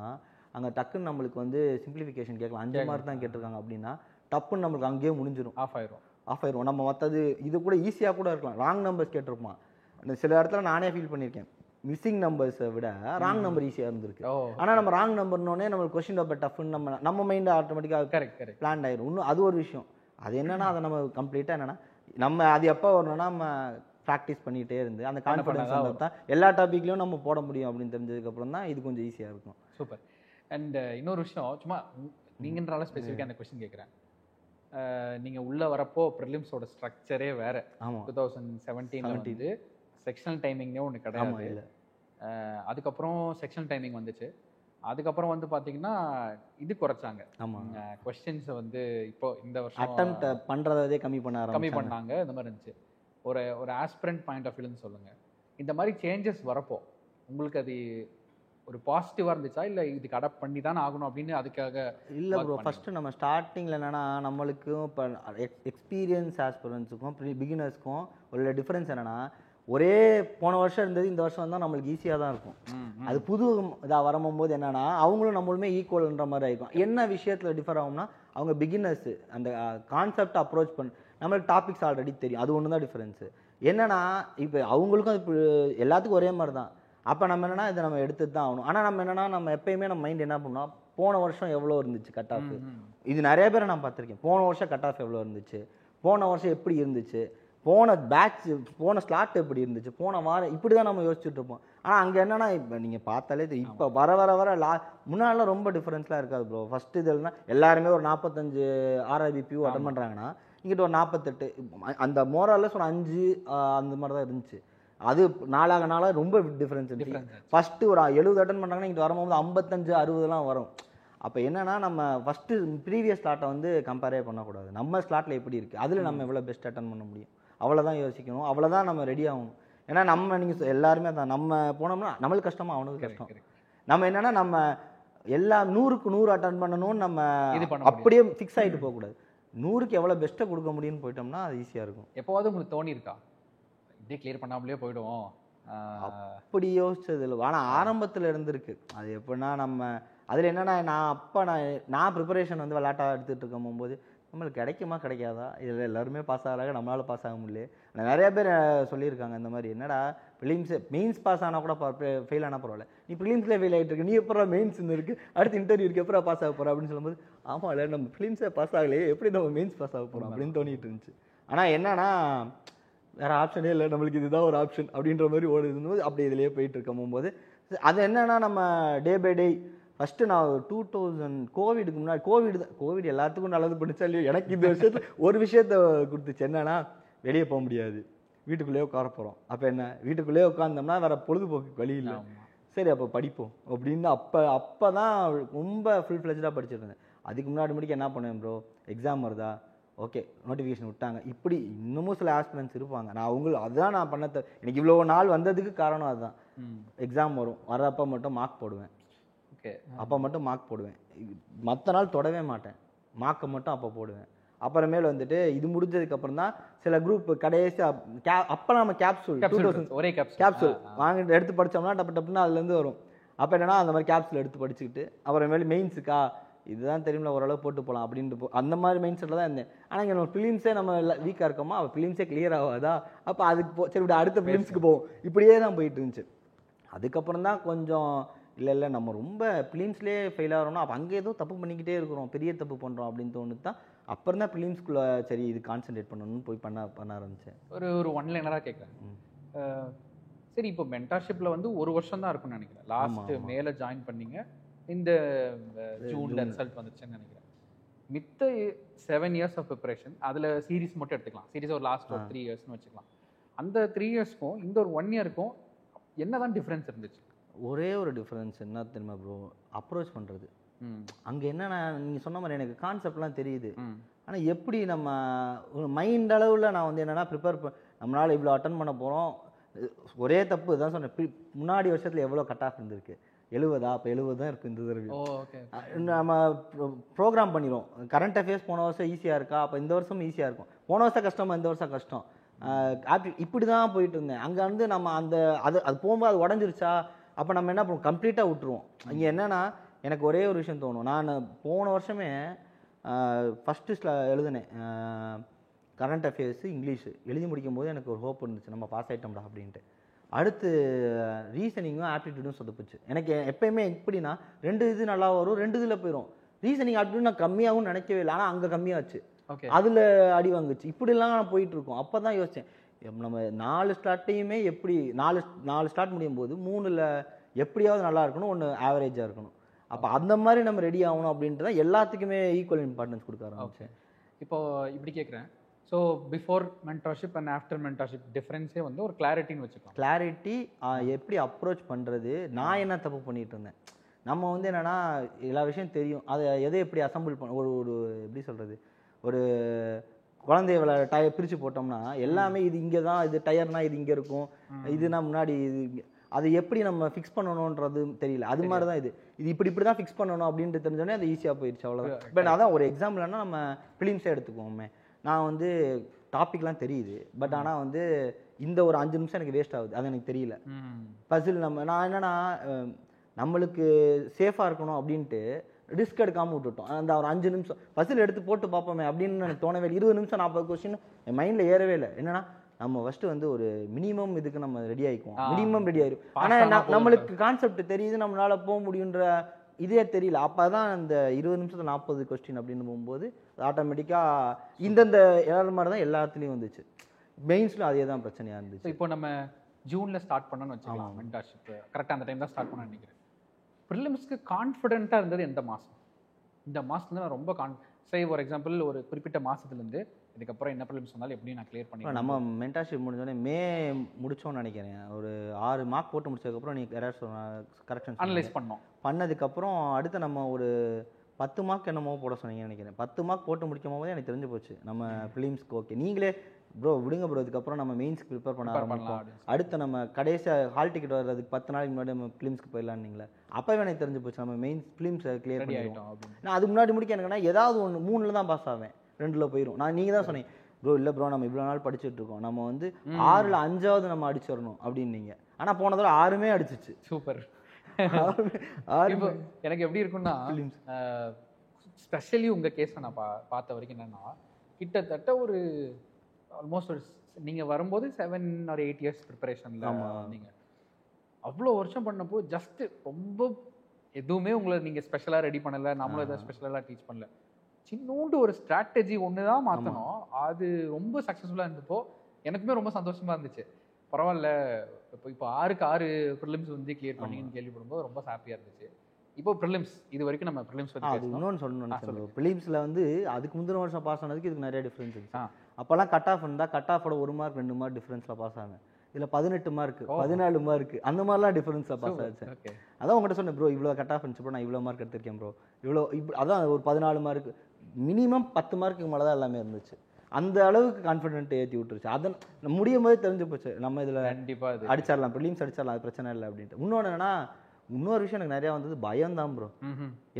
அங்கே டக்குன்னு நம்மளுக்கு வந்து சிம்பிளிஃபிகேஷன் கேட்கலாம், 5 மார்க் தான் கேட்டிருக்காங்க அப்படின்னா டப்புன்னு நம்மளுக்கு அங்கேயே முடிஞ்சிடும், ஆஃப் ஆயிரும். நம்ம மற்றது இது கூட ஈஸியாக கூட இருக்கலாம். ராங் நம்பர்ஸ் கேட்டிருப்பான். சில இடத்துல நானே ஃபீல் பண்ணியிருக்கேன், மிஸ்ஸிங் நம்பர்ஸை விட ராங் நம்பர் ஈஸியாக இருந்திருக்கு. ஆனால் நம்ம ராங் நம்பர்னோடனே நம்மளுக்கு கொஸ்டின் பேப்பர் டஃப்னு நம்ம மைண்டு ஆட்டோமேட்டிக்காக கரெக்ட் பிளான் ஆயிரும். இன்னும் அது ஒரு விஷயம். அது என்னன்னா அதை நம்ம கம்ப்ளீட்டாக என்னன்னா நம்ம அது எப்போ வரணும்னா நம்ம ப்ராக்டிஸ் பண்ணிகிட்டே இருந்து அந்த கான்ஃபிடன்ஸ் வந்தால் தான் எல்லா டாப்பிக்லையும் நம்ம போட முடியும் அப்படின்னு தெரிஞ்சதுக்கப்புறம் தான் இது கொஞ்சம் ஈஸியாக இருக்கும். சூப்பர். அண்ட் இன்னொரு விஷயம், சும்மா நீங்கன்றால ஸ்பெசிஃபிக்காக அந்த கொஸ்டின் கேட்குறேன். நீங்கள் உள்ளே வரப்போ ப்ரிலிம்ஸோட ஸ்ட்ரக்சரே வேறு. 2017 வந்து செக்ஷனல் டைமிங்னே ஒன்று கிடையாது. அதுக்கப்புறம் செக்ஷனல் டைமிங் வந்துச்சு. அதுக்கப்புறம் வந்து பார்த்தீங்கன்னா இது குறைச்சாங்க. கொஸ்டின்ஸை வந்து இப்போ இந்த வருஷம் அட்டெம்ப்ட் பண்ணுறதே கம்மி பண்ணாங்க. இந்த மாதிரி இருந்துச்சு. ஒரு ஆஸ்பிரண்ட் பாயிண்ட் ஆஃப் வியூன்னு சொல்லுங்கள், இந்த மாதிரி சேஞ்சஸ் வரப்போ உங்களுக்கு அது ஒரு பாசிட்டிவாக இருந்துச்சா, இல்லை இதுக்கு அடாப்ட் பண்ணி தானே ஆகணும் அப்படின்னு அதுக்காக? இல்லை ப்ரோ, ஃபஸ்ட்டு நம்ம ஸ்டார்டிங்கில் என்னென்னா நம்மளுக்கும் இப்போ எக்ஸ்பீரியன்ஸ் ஆஸ்பிரன்ஸுக்கும் பிகினர்ஸ்க்கும் உள்ள டிஃப்ரென்ஸ் என்னென்னா, ஒரே போன வருஷம் இருந்தது இந்த வருஷம் வந்தால் நம்மளுக்கு ஈஸியாக தான் இருக்கும். அது புது இதாக வரும்போது என்னென்னா அவங்களும் நம்மளுமே ஈக்குவல்ன்ற மாதிரி ஆகிருக்கும். என்ன விஷயத்தில் டிஃபர் ஆகும்னா அவங்க பிகினர்ஸு அந்த கான்செப்ட் அப்ரோச் பண்ண நம்மளுக்கு டாபிக்ஸ் ஆல்ரெடி தெரியும், அது ஒன்று தான் டிஃப்ரென்ஸு. என்னென்னா இப்போ அவங்களுக்கும் இப்போ எல்லாத்துக்கும் ஒரே மாதிரி தான். அப்போ நம்ம என்னென்னா இதை நம்ம எடுத்து தான் ஆகணும். ஆனால் நம்ம என்னென்னா நம்ம எப்பயுமே நம்ம மைண்ட் என்ன பண்ணோம், போன வருஷம் எவ்வளோ இருந்துச்சு கட் ஆஃப், இது நிறைய பேரை நான் பார்த்துருக்கேன். போன வருஷம் கட் ஆஃப் எவ்வளோ இருந்துச்சு, போன வருஷம் எப்படி இருந்துச்சு, போன பேட்ச் போன ஸ்லாட் எப்படி இருந்துச்சு, போன வாரம் இப்படி தான் நம்ம யோசிச்சுட்டு இருப்போம். ஆனால் அங்கே என்னென்னா இப்போ நீங்கள் பார்த்தாலே இப்போ வர முன்னாடிலாம் ரொம்ப டிஃப்ரென்ஸ்லாம் இருக்காது ப்ரோ. ஃபஸ்ட்டு இதெல்லாம் எல்லாருமே ஒரு 45 ஆர்ஆர்பி பியூ அட்டன் பண்ணுறாங்கன்னா இங்கிட்ட ஒரு 48 அந்த மோரலில் ஒரு 5 அந்த மாதிரி தான் இருந்துச்சு. அது நாளாக ரொம்ப டிஃப்ரென்ஸ் இருந்துச்சு. ஃபஸ்ட்டு ஒரு 70 அட்டன் பண்ணுறாங்கன்னா இங்கிட்ட வரும்போது 55 60 வரும். அப்போ என்னென்னா நம்ம ஃபஸ்ட்டு ப்ரீவியஸ் ஸ்லாட்டை வந்து கம்பேரே பண்ணக்கூடாது. நம்ம ஸ்லாட்டில் எப்படி இருக்குது, அதில் நம்ம எவ்வளோ பெஸ்ட் அட்டன் பண்ண முடியும் அவ்வளோதான் யோசிக்கணும், அவ்வளோதான் நம்ம ரெடி ஆகணும். ஏன்னா நம்ம நீங்கள் எல்லாருமே தான் நம்ம போனோம்னா நம்மளுக்கு கஷ்டமாக அவனுக்கு கஷ்டம். நம்ம என்னென்னா நம்ம எல்லா 100க்கு 100 அட்டன் பண்ணணும்னு நம்ம அப்படியே ஃபிக்ஸ் ஆகிட்டு போகக்கூடாது. 100க்கு எவ்வளோ பெஸ்ட்டை கொடுக்க முடியும்னு போயிட்டோம்னா அது ஈஸியாக இருக்கும். எப்போவாவது உங்களுக்கு தோணி இருக்கா இப்படியே கிளியர் பண்ணாமலே போயிடுவோம் அப்படி யோசிச்சது இல்லை. ஆனால் ஆரம்பத்தில் இருந்திருக்கு. அது எப்படின்னா நம்ம அதில் என்னென்னா நான் ப்ரிப்பரேஷன் வந்து விளையாட்டாக எடுத்துகிட்டு இருக்கும் போது நம்மளுக்கு கிடைக்குமா கிடைக்காதா, இதில் எல்லாருமே பாஸ் ஆகிறாங்க, நம்மளால் பாஸ் ஆக முடியல. நிறைய பேர் சொல்லியிருக்காங்க இந்த மாதிரி, என்னடா ப்ரிலிம்ஸு மெயின்ஸ் பாஸ் ஆனால் கூட ஃபெயில் ஆனால் பரவாயில்ல, நீ ப்ரிலிம்ஸ்லேயே ஃபெயில் ஆகிட்டு இருக்கு, நீ எப்போ மெயின்ஸ் இருக்குது, அடுத்து இன்டர்வியூ இருக்குது, எப்போ பாஸ் ஆக போகிறோம் அப்படின்னு சொல்லும்போது ஆமாம் இல்லை நம்ம ப்ரிலிம்ஸே பாஸ் ஆகலையே, எப்படி நம்ம மெயின்ஸ் பாஸ் ஆக போகிறோம் அப்படின்னு தோணிட்டு இருந்துச்சு. ஆனால் என்னன்னா வேறு ஆப்ஷனே இல்லை, நம்மளுக்கு இதுதான் ஒரு ஆப்ஷன் அப்படின்ற மாதிரி ஓடுது. அப்படி இதிலேயே போயிட்டு இருக்கும் போது அது என்னென்னா நம்ம டே பை டே ஃபஸ்ட்டு நான் 2000 கோவிடுக்கு முன்னாடி கோவிட் எல்லாத்துக்கும் நல்லது பண்ணிச்சா இல்லையோ, எனக்கு இந்த விஷயத்தில் ஒரு விஷயத்த கொடுத்துச்சு. என்னன்னா வெளியே போக முடியாது, வீட்டுக்குள்ளேயே உட்கார போகிறோம். அப்போ என்ன வீட்டுக்குள்ளேயே உட்காந்தோம்னா வேறு பொழுதுபோக்கு வழி இல்லை, சரி அப்போ படிப்போம் அப்படின்னு அப்போ தான் ரொம்ப ஃபுல் ஃப்ளெஜ்டாக படிச்சுட்டு இருந்தேன். அதுக்கு முன்னாடி முடிக்க என்ன பண்ணுவேன் ப்ரோ, எக்ஸாம் வருதா, ஓகே நோட்டிஃபிகேஷன் விட்டாங்க, இப்படி இன்னமும் சில ஆஸ்பிரன்ஸ் இருப்பாங்க. நான் அதுதான் நான் எனக்கு இவ்வளோ நாள் வந்ததுக்கு காரணம் அதுதான். எக்ஸாம் வர்றப்போ மட்டும் மார்க் போடுவேன், அப்போ மட்டும் மார்க் போடுவேன், மற்ற நாள் தொடவே மாட்டேன், மார்க்கை மட்டும் அப்போ போடுவேன். அப்புறமேல வந்துட்டு இது முடிஞ்சதுக்கப்புறம் தான் சில குரூப் கடைசியாக அப்போ நம்ம கேப்சூல் ஒரே கேப்சூல் வாங்கிட்டு எடுத்து படித்தோம்னா டப்புன்னு அதுலேருந்து வரும். அப்போ என்னன்னா அந்த மாதிரி கேப்சூல் எடுத்து படிச்சுக்கிட்டு அப்புறமேல மெயின்ஸுக்கா இதுதான் தெரியுமில்ல ஓரளவு போட்டு போகலாம் அப்படின்ட்டு அந்த மாதிரி மைண்ட் செட்டில் தான் இருந்தேன். ஆனால் இங்கே நம்ம ஃபிலிம்ஸே நம்ம வீக்காக இருக்கோமா, அப்போ ஃபிலிம்ஸே கிளியர் ஆகாதா, அப்போ அதுக்கு சரி இப்படி அடுத்த ஃபிலிம்ஸுக்கு போவோம், இப்படியே தான் போயிட்டு இருந்துச்சு. அதுக்கப்புறம் தான் கொஞ்சம் இல்லை நம்ம ரொம்ப ஃபிலிம்ஸ்லேயே ஃபெயில் ஆகிறோம்னா அப்போ அங்கே ஏதோ தப்பு பண்ணிக்கிட்டே இருக்கிறோம், பெரிய தப்பு பண்ணுறோம் அப்படின்னு தோணுது தான். அப்புறம் தான் ஃபிலிம்ஸ்குள்ளே சரி இது கான்சென்ட்ரேட் பண்ணணும்னு போய் பண்ண ஆரம்பித்தேன். ஒரு ஒன்லைனராக கேட்குறேன், சரி இப்போ மென்டார்ஷிப்பில் வந்து ஒரு வருஷம் தான் இருக்கும்னு நினைக்கிறேன். லாஸ்ட் மேலே ஜாயின் பண்ணீங்க, இந்த ஜூனில் ரிசல்ட் வந்துச்சுன்னு நினைக்கிறேன். மித்த 7 years ஆஃப் ப்ரிப்பரேஷன் அதில் சீரீஸ் மட்டும் எடுத்துக்கலாம், சீரீஸ் ஒரு லாஸ்ட் ஒரு 3 yearsனு வச்சுக்கலாம். அந்த 3 yearsக்கும் இந்த ஒரு 1 yearக்கும் என்ன தான் டிஃப்ரென்ஸ் இருந்துச்சு? ஒரே ஒரு டிஃப்ரென்ஸ் என்ன தெரியுமா ப்ரோ, அப்ரோச் பண்ணுறது. அங்கே என்னென்னா நீங்கள் சொன்ன மாதிரி எனக்கு கான்செப்ட்லாம் தெரியுது, ஆனால் எப்படி நம்ம ஒரு மைண்ட் அளவில் நான் வந்து என்னென்னா நம்மளால் இவ்வளோ அட்டன் பண்ண போகிறோம், ஒரே தப்பு தான் சொன்னேன். முன்னாடி வருஷத்தில் எவ்வளோ கட் ஆஃப் இருந்திருக்கு, 70 அப்போ 70 தான் இருக்கும் இந்த தடவை. ஓகே. நம்ம ப்ரோக்ராம் பண்ணிடுவோம். கரண்ட் அஃபேர்ஸ் போன வருஷம் ஈஸியாக இருக்கா, அப்போ இந்த வருஷம் ஈஸியாக இருக்கும். போன வருஷம் கஷ்டமா, இந்த வருஷம் கஷ்டம். இப்படி தான் போயிட்டு இருந்தேன். அங்கே வந்து நம்ம அந்த அது போகும்போது அது உடஞ்சிருச்சா, அப்போ நம்ம என்ன பண்ணுவோம், கம்ப்ளீட்டாக விட்டுருவோம். இங்கே என்னென்னா எனக்கு ஒரே ஒரு விஷயம் தோணும். நான் போன வருஷமே ஃபஸ்ட்டு எழுதினேன் கரண்ட் அஃபேர்ஸு இங்கிலீஷு எழுதி முடிக்கும் போது எனக்கு ஒரு ஹோப் இருந்துச்சு, நம்ம பாஸ் ஆகிட்டோம்டா அப்படின்ட்டு. அடுத்து ரீசனிங்கும் ஆப்டிடியூடும் சொதப்புச்சு. எனக்கு எப்பயுமே எப்படின்னா 2 இது நல்லா வரும், 2 இதில் போயிடும். ரீசனிங் ஆப்டிடியூட் நான் கம்மியாகவும் நினைக்கவே இல்லை, ஆனால் அங்கே கம்மியாச்சு, அதில் அடி வாங்குச்சு. இப்படிலாம் நான் போயிட்டு இருக்கோம். அப்போ தான் யோசித்தேன், நம்ம 4 ஸ்லாட்டையுமே எப்படி 4 ஸ்லாட் முடியும் போது 3ல் எப்படியாவது நல்லா இருக்கணும், 1 ஆவரேஜாக இருக்கணும். அப்போ அந்த மாதிரி நம்ம ரெடி ஆகணும் அப்படின்ட்டு தான் எல்லாத்துக்குமே ஈக்குவல் இம்பார்ட்டன்ஸ் கொடுக்க ஆரம்பிச்சேன். இப்போ இப்படி கேட்குறேன், so before mentorship and after mentorship டிஃப்ரென்ஸே வந்து ஒரு கிளாரிட்டின்னு வச்சுக்கலாம். கிளாரிட்டி, எப்படி அப்ரோச் பண்ணுறது, நான் என்ன தப்பு பண்ணிட்டு இருந்தேன். நம்ம வந்து என்னென்னா எல்லா விஷயம் தெரியும், அதை எதை எப்படி அசம்பிள் பண்ண, ஒரு எப்படி சொல்கிறது, ஒரு குழந்தைய டயர் பிரித்து போட்டோம்னா எல்லாமே இது இங்கே தான், இது டயர்னால் இது இங்கே இருக்கும், இதுனா முன்னாடி இது, அது எப்படி நம்ம ஃபிக்ஸ் பண்ணணுன்றது தெரியல. அது மாதிரி தான் இது இப்படி தான் ஃபிக்ஸ் பண்ணணும் அப்படின்ட்டு தெரிஞ்சோடனே அது ஈஸியாக போயிடுச்சு, அவ்வளோதான். இப்போ நான் தான் ஒரு எக்ஸாம்பிள்னா நம்ம ஃபிலிம்ஸே எடுத்துக்குவோமே, நான் வந்து டாபிக்லாம் தெரியுது, பட் ஆனால் வந்து இந்த ஒரு 5 நிமிஷம் எனக்கு வேஸ்ட் ஆகுது, அது எனக்கு தெரியல. பசில் நான் என்னென்னா நம்மளுக்கு சேஃபாக இருக்கணும் அப்படின்ட்டு ரிஸ்க் எடுக்காமல் விட்டுட்டோம். அந்த ஒரு 5 நிமிஷம் பசில் எடுத்து போட்டு பார்ப்போமே அப்படின்னு எனக்கு தோணவே இல்லை. 20 நிமிஷம் 40 கொஸ்டின் என் மைண்டில் ஏறவே இல்லை. என்னன்னா நம்ம ஃபர்ஸ்ட் வந்து ஒரு மினிமம் இதுக்கு நம்ம ரெடி ஆகிக்குவோம், மினிமம் ரெடி ஆயிரும். ஆனால் நம்மளுக்கு கான்செப்ட் தெரியுது, நம்மளால போக முடியுன்ற இதே தெரியல. அப்போ தான் இந்த 20 நிமிஷத்துல 40 கொஸ்டின் அப்படின்னு போகும்போது ஆட்டோமேட்டிக்காக இந்தந்த எல்லாரும் மாதிரி தான் எல்லாத்துலேயும் வந்துச்சு. மெயின்ஸ்ல அதே தான் பிரச்சனையாக இருந்துச்சு. இப்போ நம்ம ஜூனில் ஸ்டார்ட் பண்ணணும்னு வச்சுக்கலாம் மென்டார்ஷிப், கரெக்டாக அந்த டைம் தான் ஸ்டார்ட் பண்ண நினைக்கிறேன். ப்ரிலிம்ஸ்க்கு கான்ஃபிடென்ட்டாக இருந்தது எந்த மாதம்? இந்த மாதத்துல நான் ரொம்ப ஃபார் எக்ஸாம்பிள் ஒரு குறிப்பிட்ட மாதத்துலேருந்து இதுக்கப்புறம் என்ன ப்ரிலிம்ஸ் வந்தாலும் எப்படி நான் கிளியர் பண்ணி. நம்ம மென்டார்ஷிப் முடிஞ்சோடனே மே முடிச்சோன்னு நினைக்கிறேன். ஒரு 6 மார்க் போட்டு முடிச்சதுக்கப்புறம் நீ கரெக்ஷன் அனலைஸ் பண்ணதுக்கப்புறம் அடுத்து நம்ம ஒரு 10 மார்க் என்னமோ போட சொன்னீங்கன்னு நினைக்கிறேன். 10 மார்க் போட்டு முடிக்கும் போதே எனக்கு தெரிஞ்சு போச்சு நம்ம ப்ரிலிம்ஸ்க்கு ஓகே. நீங்களே ப்ரோ விடுங்க ப்ரோ, இதுக்கப்புறம் நம்ம மெயின்ஸ்க்கு ப்ரிப்பேர் பண்ண ஆரம்பிப்போம், அடுத்து நம்ம கடைசியாக ஹால் டிக்கெட் வர்றதுக்கு 10 நாளைக்கு முன்னாடி நம்ம ஃபிலிம்ஸ்க்கு போயிடலான்னீங்களே, அப்போவே எனக்கு தெரிஞ்சு போச்சு நம்ம மெயின்ஸ் ஃபிலிம்ஸை கிளியர் பண்ணிட்டோம். நான் அதுக்கு முன்னாடி முடிக்க எனக்குன்னா ஏதாவது ஒன்று 3ல் தான் பாஸ் ஆவேன், 2ல் போயிடும். நீங்கள் தான் சொன்னீங்க ப்ரோ, இல்லை ப்ரோ நம்ம இவ்வளோ நாள் படிச்சுட்டு இருக்கோம், நம்ம வந்து 6ல் 5ஆவது நம்ம அடிச்சிடணும் அப்படின்னீங்க. ஆனால் போன தடவை 6மே அடிச்சிச்சு. சூப்பர். எனக்கு எப்படி இருக்குன்னா ஸ்பெஷலி உங்கள் கேஸை நான் பார்த்த வரைக்கும் என்னென்னா கிட்டத்தட்ட ஒரு ஆல்மோஸ்ட் ஒரு நீங்கள் வரும்போது 7 or 8 years ப்ரிப்பரேஷனில் நீங்கள் அவ்வளோ வருஷம் பண்ணப்போ ஜஸ்ட்டு ரொம்ப எதுவுமே உங்களை நீங்கள் ஸ்பெஷலாக ரெடி பண்ணலை, நம்மளும் எதாவது ஸ்பெஷலாக டீச் பண்ணல, சின்னோண்டு ஒரு ஸ்ட்ராட்டஜி ஒன்று தான் மாற்றணும். அது ரொம்ப சக்ஸஸ்ஃபுல்லாக இருந்தப்போ எனக்குமே ரொம்ப சந்தோஷமாக இருந்துச்சு. பரவாயில்ல, இப்போ 6க்கு 6 ப்ரிலிம்ஸ் வந்து கிளியர் பண்ணிங்கன்னு கேள்விப்படும்போது ரொம்ப ஹாப்பியாக இருந்துச்சு. இப்போ ப்ரிலிம்ஸ் இது வரைக்கும் நம்ம ப்ரிலிம்ஸ் பற்றி அது இன்னொன்று சொல்லணும். ப்ரிலிம்ஸில் வந்து அதுக்கு முந்தின வருஷம் பாஸ் ஆனதுக்கு இதுக்கு நிறைய டிஃப்ரென்ஸ் இருந்துச்சு. அப்போல்லாம் கட் ஆஃப் இருந்தால் கட் ஆஃபோட 1 மார்க் 2 மார்க் டிஃப்ரென்ஸில் பாஸ் ஆனேன். இதில் 18 மார்க் 14 மார்க் அந்த மாதிரிலாம் டிஃப்ரென்ஸில் பாஸ் ஆச்சு. அதான் உங்கள்கிட்ட சொன்னேன் ப்ரோ, இவ்வளோ கட் ஆஃப் இருந்துச்சு ப்ரோ, நான் இவ்வளோ மார்க் எடுத்திருக்கேன் ப்ரோ, இவ்வளோ அதான் ஒரு 14 மார்க் மினிமம் 10 மார்க்குக்கு மேலே தான் எல்லாமே இருந்துச்சு. அந்த அளவுக்கு கான்ஃபிடென்ட் ஏற்றி விட்டுருச்சு. அதை முடியும் போது தெரிஞ்சு போச்சு நம்ம இதில் கண்டிப்பாக அடிச்சிடலாம், ப்ரிலிம்ஸ் அடிச்சிடலாம், அது பிரச்சனை இல்லை அப்படின்ட்டு. இன்னொரு விஷயம் எனக்கு நிறையா வந்தது பயம் தான் ப்ரோ.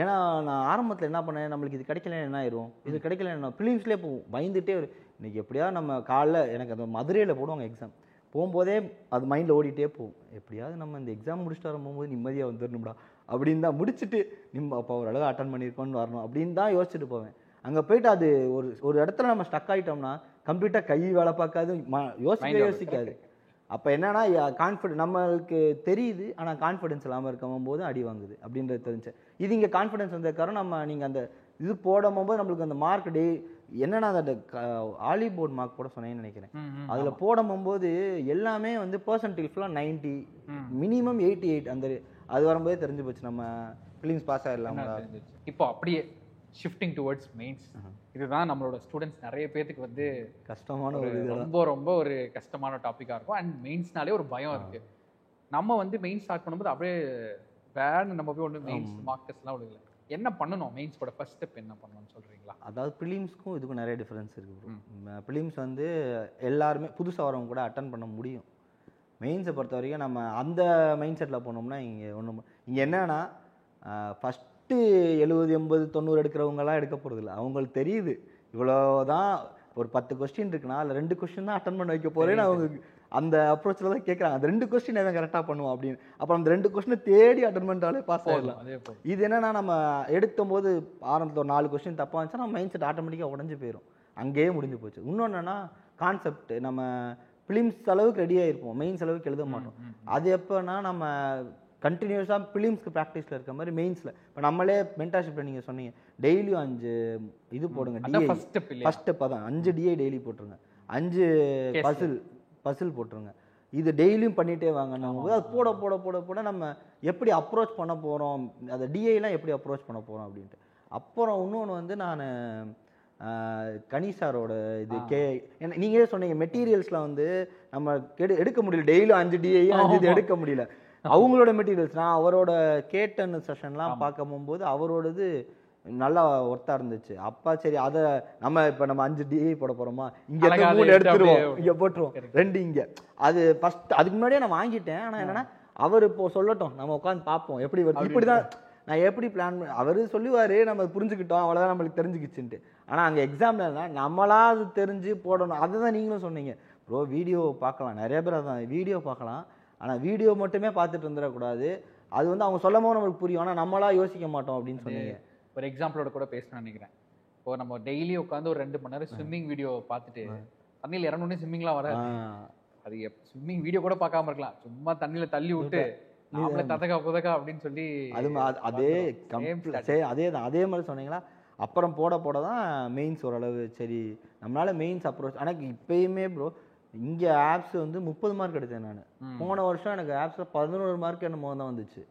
ஏன்னா நான் ஆரம்பத்தில் என்ன பண்ணேன், நம்மளுக்கு இது கிடைக்கலன்னு என்ன ஆயிரும், இது கிடைக்கல என்ன ப்ரிலிம்ஸ்லேயே போகும் பயந்துட்டே இன்னைக்கு எப்படியாவது நம்ம காலைல எனக்கு அந்த மதுரையில் போடுவாங்க எக்ஸாம், போகும்போதே அது மைண்டில் ஓடிட்டே போகும், எப்படியாவது நம்ம இந்த எக்ஸாம் முடிச்சுட்டு வரும்போது நிம்மதியாக வந்துடணும்டா அப்படின்னு தான் முடிச்சுட்டு அப்போ ஓரளவு அட்டன் பண்ணியிருக்கோன்னு வரணும் அப்படின்னு தான் யோசிச்சுட்டு போவேன். அங்கே போயிட்டு அது ஒரு இடத்துல நம்ம ஸ்டக் ஆகிட்டோம்னா கம்ப்ளீட்டாக கை வேலை பார்க்காது, யோசிக்காது. அப்போ என்னன்னா நம்மளுக்கு தெரியுது, ஆனால் கான்ஃபிடென்ஸ் இல்லாமல் இருக்கும் போது அடி வாங்குது அப்படின்றது தெரிஞ்சு. இது இங்கே கான்ஃபிடென்ஸ் வந்த காரணம் நீங்கள் அந்த இது போடும் போது நம்மளுக்கு அந்த மார்க் என்னன்னா அந்த ஆலி போர்ட் மார்க் போட சொன்னேன்னு நினைக்கிறேன். அதில் போடும்போது எல்லாமே வந்து பர்சன்டேஜ் ஃபுல்லாக 90, மினிமம் 88 அந்த அது வரும்போதே தெரிஞ்சு போச்சு நம்ம ஃபிலிம்ஸ் பாஸ் ஆகிடலாம். இப்போ அப்படியே ஷிஃப்டிங் டுவர்ட்ஸ் மெயின்ஸ், இதுதான் நம்மளோட ஸ்டூடெண்ட்ஸ் நிறைய பேருக்கு வந்து கஷ்டமான ஒரு ரொம்ப ஒரு கஷ்டமான டாப்பிக்காக இருக்கும். அண்ட் மெயின்ஸ்னாலே ஒரு பயம் இருக்கு. நம்ம வந்து மெயின்ஸ் ஸ்டார்ட் பண்ணும்போது அப்படியே வேறு நம்ம போய் ஒன்று மெயின்ஸ் மார்க் டெஸ்ட்லாம் விடுங்க. என்ன பண்ணணும், மெயின்ஸோட ஃபர்ஸ்ட் ஸ்டெப் என்ன பண்ணணும்னு சொல்கிறீங்களா? அதாவது ப்ரிலிம்ஸ்க்கும் இதுக்கும் நிறைய டிஃப்ரென்ஸ் இருக்குது. ப்ரிலிம்ஸ் வந்து எல்லாருமே புதுசாக வரவங்க கூட அட்டன் பண்ண முடியும். மெயின்ஸை பொறுத்த வரைக்கும் நம்ம அந்த மைண்ட் செட்டில் போனோம்னா இங்கே ஒன்றும் இங்கே என்னன்னா ஃபஸ்ட்டு 70 80 90 எடுக்கிறவங்கலாம் எடுக்க போகிறதில்ல. அவங்களுக்கு தெரியுது இவ்வளோதான், ஒரு 10 கொஸ்டின் இருக்குன்னா அதில் 2 கொஸ்டின் தான் அட்டன் பண்ண வைக்க போகிறேன்னு அவங்க அந்த அப்ரோச்சில் தான் கேட்குறாங்க. அந்த 2 கொஸ்டின் எவன் கரெக்டாக பண்ணுவோம் அப்படின்னு. அப்புறம் அந்த 2 கொஸ்டினை தேடி அட்டன் பண்ணிட்டாலே பாஸ் ஆகிடலாம். இது என்னன்னா நம்ம எடுக்கும் போது ஆரம்பத்தில் ஒரு 4 கொஸ்டின் தப்பாக இருந்துச்சுன்னா நம்ம மைண்ட் செட் ஆட்டோமேட்டிக்காக உடஞ்சி போயிடும், அங்கேயே முடிஞ்சு போச்சு. இன்னொன்று என்னன்னா கான்செப்ட் நம்ம ஃபிலிம்ஸ் அளவுக்கு ரெடியாக இருப்போம், மெயின்ஸ் அளவுக்கு எழுத மாட்டோம். அது எப்போனா நம்ம கண்டினியூஸாக ஃபிலிம்ஸ்க்கு ப்ராக்டிஸில் இருக்க மாதிரி மெயின்ஸில் இப்போ நம்மளே மென்டார்ஷிப்பில் நீங்கள் சொன்னீங்க டெய்லியும் 5 இது போடுங்க, டிஐ ஃபஸ்ட் இப்போ தான் 5 டிஐ டெய்லி போட்டுருங்க, 5 பசில் போட்டுருங்க. இது டெய்லியும் பண்ணிகிட்டே வாங்க. நம்ம அது போட போட போட போட நம்ம எப்படி அப்ரோச் பண்ண போகிறோம், அதை டிஐலாம் எப்படி அப்ரோச் பண்ண போகிறோம் அப்படின்ட்டு. அப்புறம் இன்னொன்று வந்து நான் கனிசாரோட இது நீங்களே சொன்னீங்க மெட்டீரியல்ஸில் வந்து நம்ம எடுக்க முடியல, டெய்லியும் 5 டிஐ 5 இது எடுக்க முடியல. அவங்களோட மெட்டீரியல்ஸ் நான் அவரோட கேட்டன் செஷன்லாம் பார்க்க போகும்போது அவரோடது நல்லா ஒர்த்தாக இருந்துச்சு. அப்பா சரி அதை நம்ம இப்போ நம்ம 5 டிஐ போட போகிறோமா, இங்கே 3 எடுத்துருவோம், இங்கே போட்டுருவோம் 2 இங்கே. அது ஃபஸ்ட் அதுக்கு முன்னாடியே நான் வாங்கிட்டேன். ஆனால் என்னென்னா அவர் இப்போ சொல்லட்டும், நம்ம உட்காந்து பார்ப்போம் எப்படி வருது. இப்படி தான் நான் எப்படி பிளான் பண்ண அவர் சொல்லுவார், நம்ம புரிஞ்சுக்கிட்டோம், அவ்வளோதான் நம்மளுக்கு தெரிஞ்சுக்கிச்சுன்ட்டு. ஆனால் அங்கே எக்ஸாம்ல நம்மளா அது தெரிஞ்சு போடணும். அதுதான் நீங்களும் சொன்னீங்க ப்ரோ, வீடியோ பார்க்கலாம், நிறைய பேர் அதான் வீடியோ பார்க்கலாம், ஆனால் வீடியோ மட்டுமே பார்த்துட்டு இருந்துடக்கூடாது. அது வந்து அவங்க சொல்லும் போது நம்மளுக்கு புரியும், ஆனால் நம்மளா யோசிக்க மாட்டோம் அப்படின்னு சொன்னீங்க. ஒரு எக்ஸாம்பிளோட கூட பேசணும்னு நினைக்கிறேன். இப்போ நம்ம டெய்லி உட்காந்து ஒரு 2 மணி நேரம் ஸ்விம்மிங் வீடியோ பார்த்துட்டு தண்ணியில் இறங்கணுன்னே ஸ்விம்மிங்லாம் வர அது ஸ்விம்மிங் வீடியோ கூட பார்க்காம இருக்கலாம், சும்மா தண்ணியில் தள்ளி விட்டு ததகா புதகா அப்படின்னு சொல்லி அதே மாதிரி சொன்னீங்களா. அப்புறம் போட போட தான் மெயின்ஸ் ஓரளவு சரி நம்மளால மெயின்ஸ் அப்ரோச். எனக்கு இப்பயுமே ப்ரோ இங்கே ஆப்ஸ் வந்து 30 மார்க் எடுத்தேன் நான். போன வருஷம் எனக்கு ஆப்ஸில் 11 மார்க் என்னமோ தான் வந்துச்சு.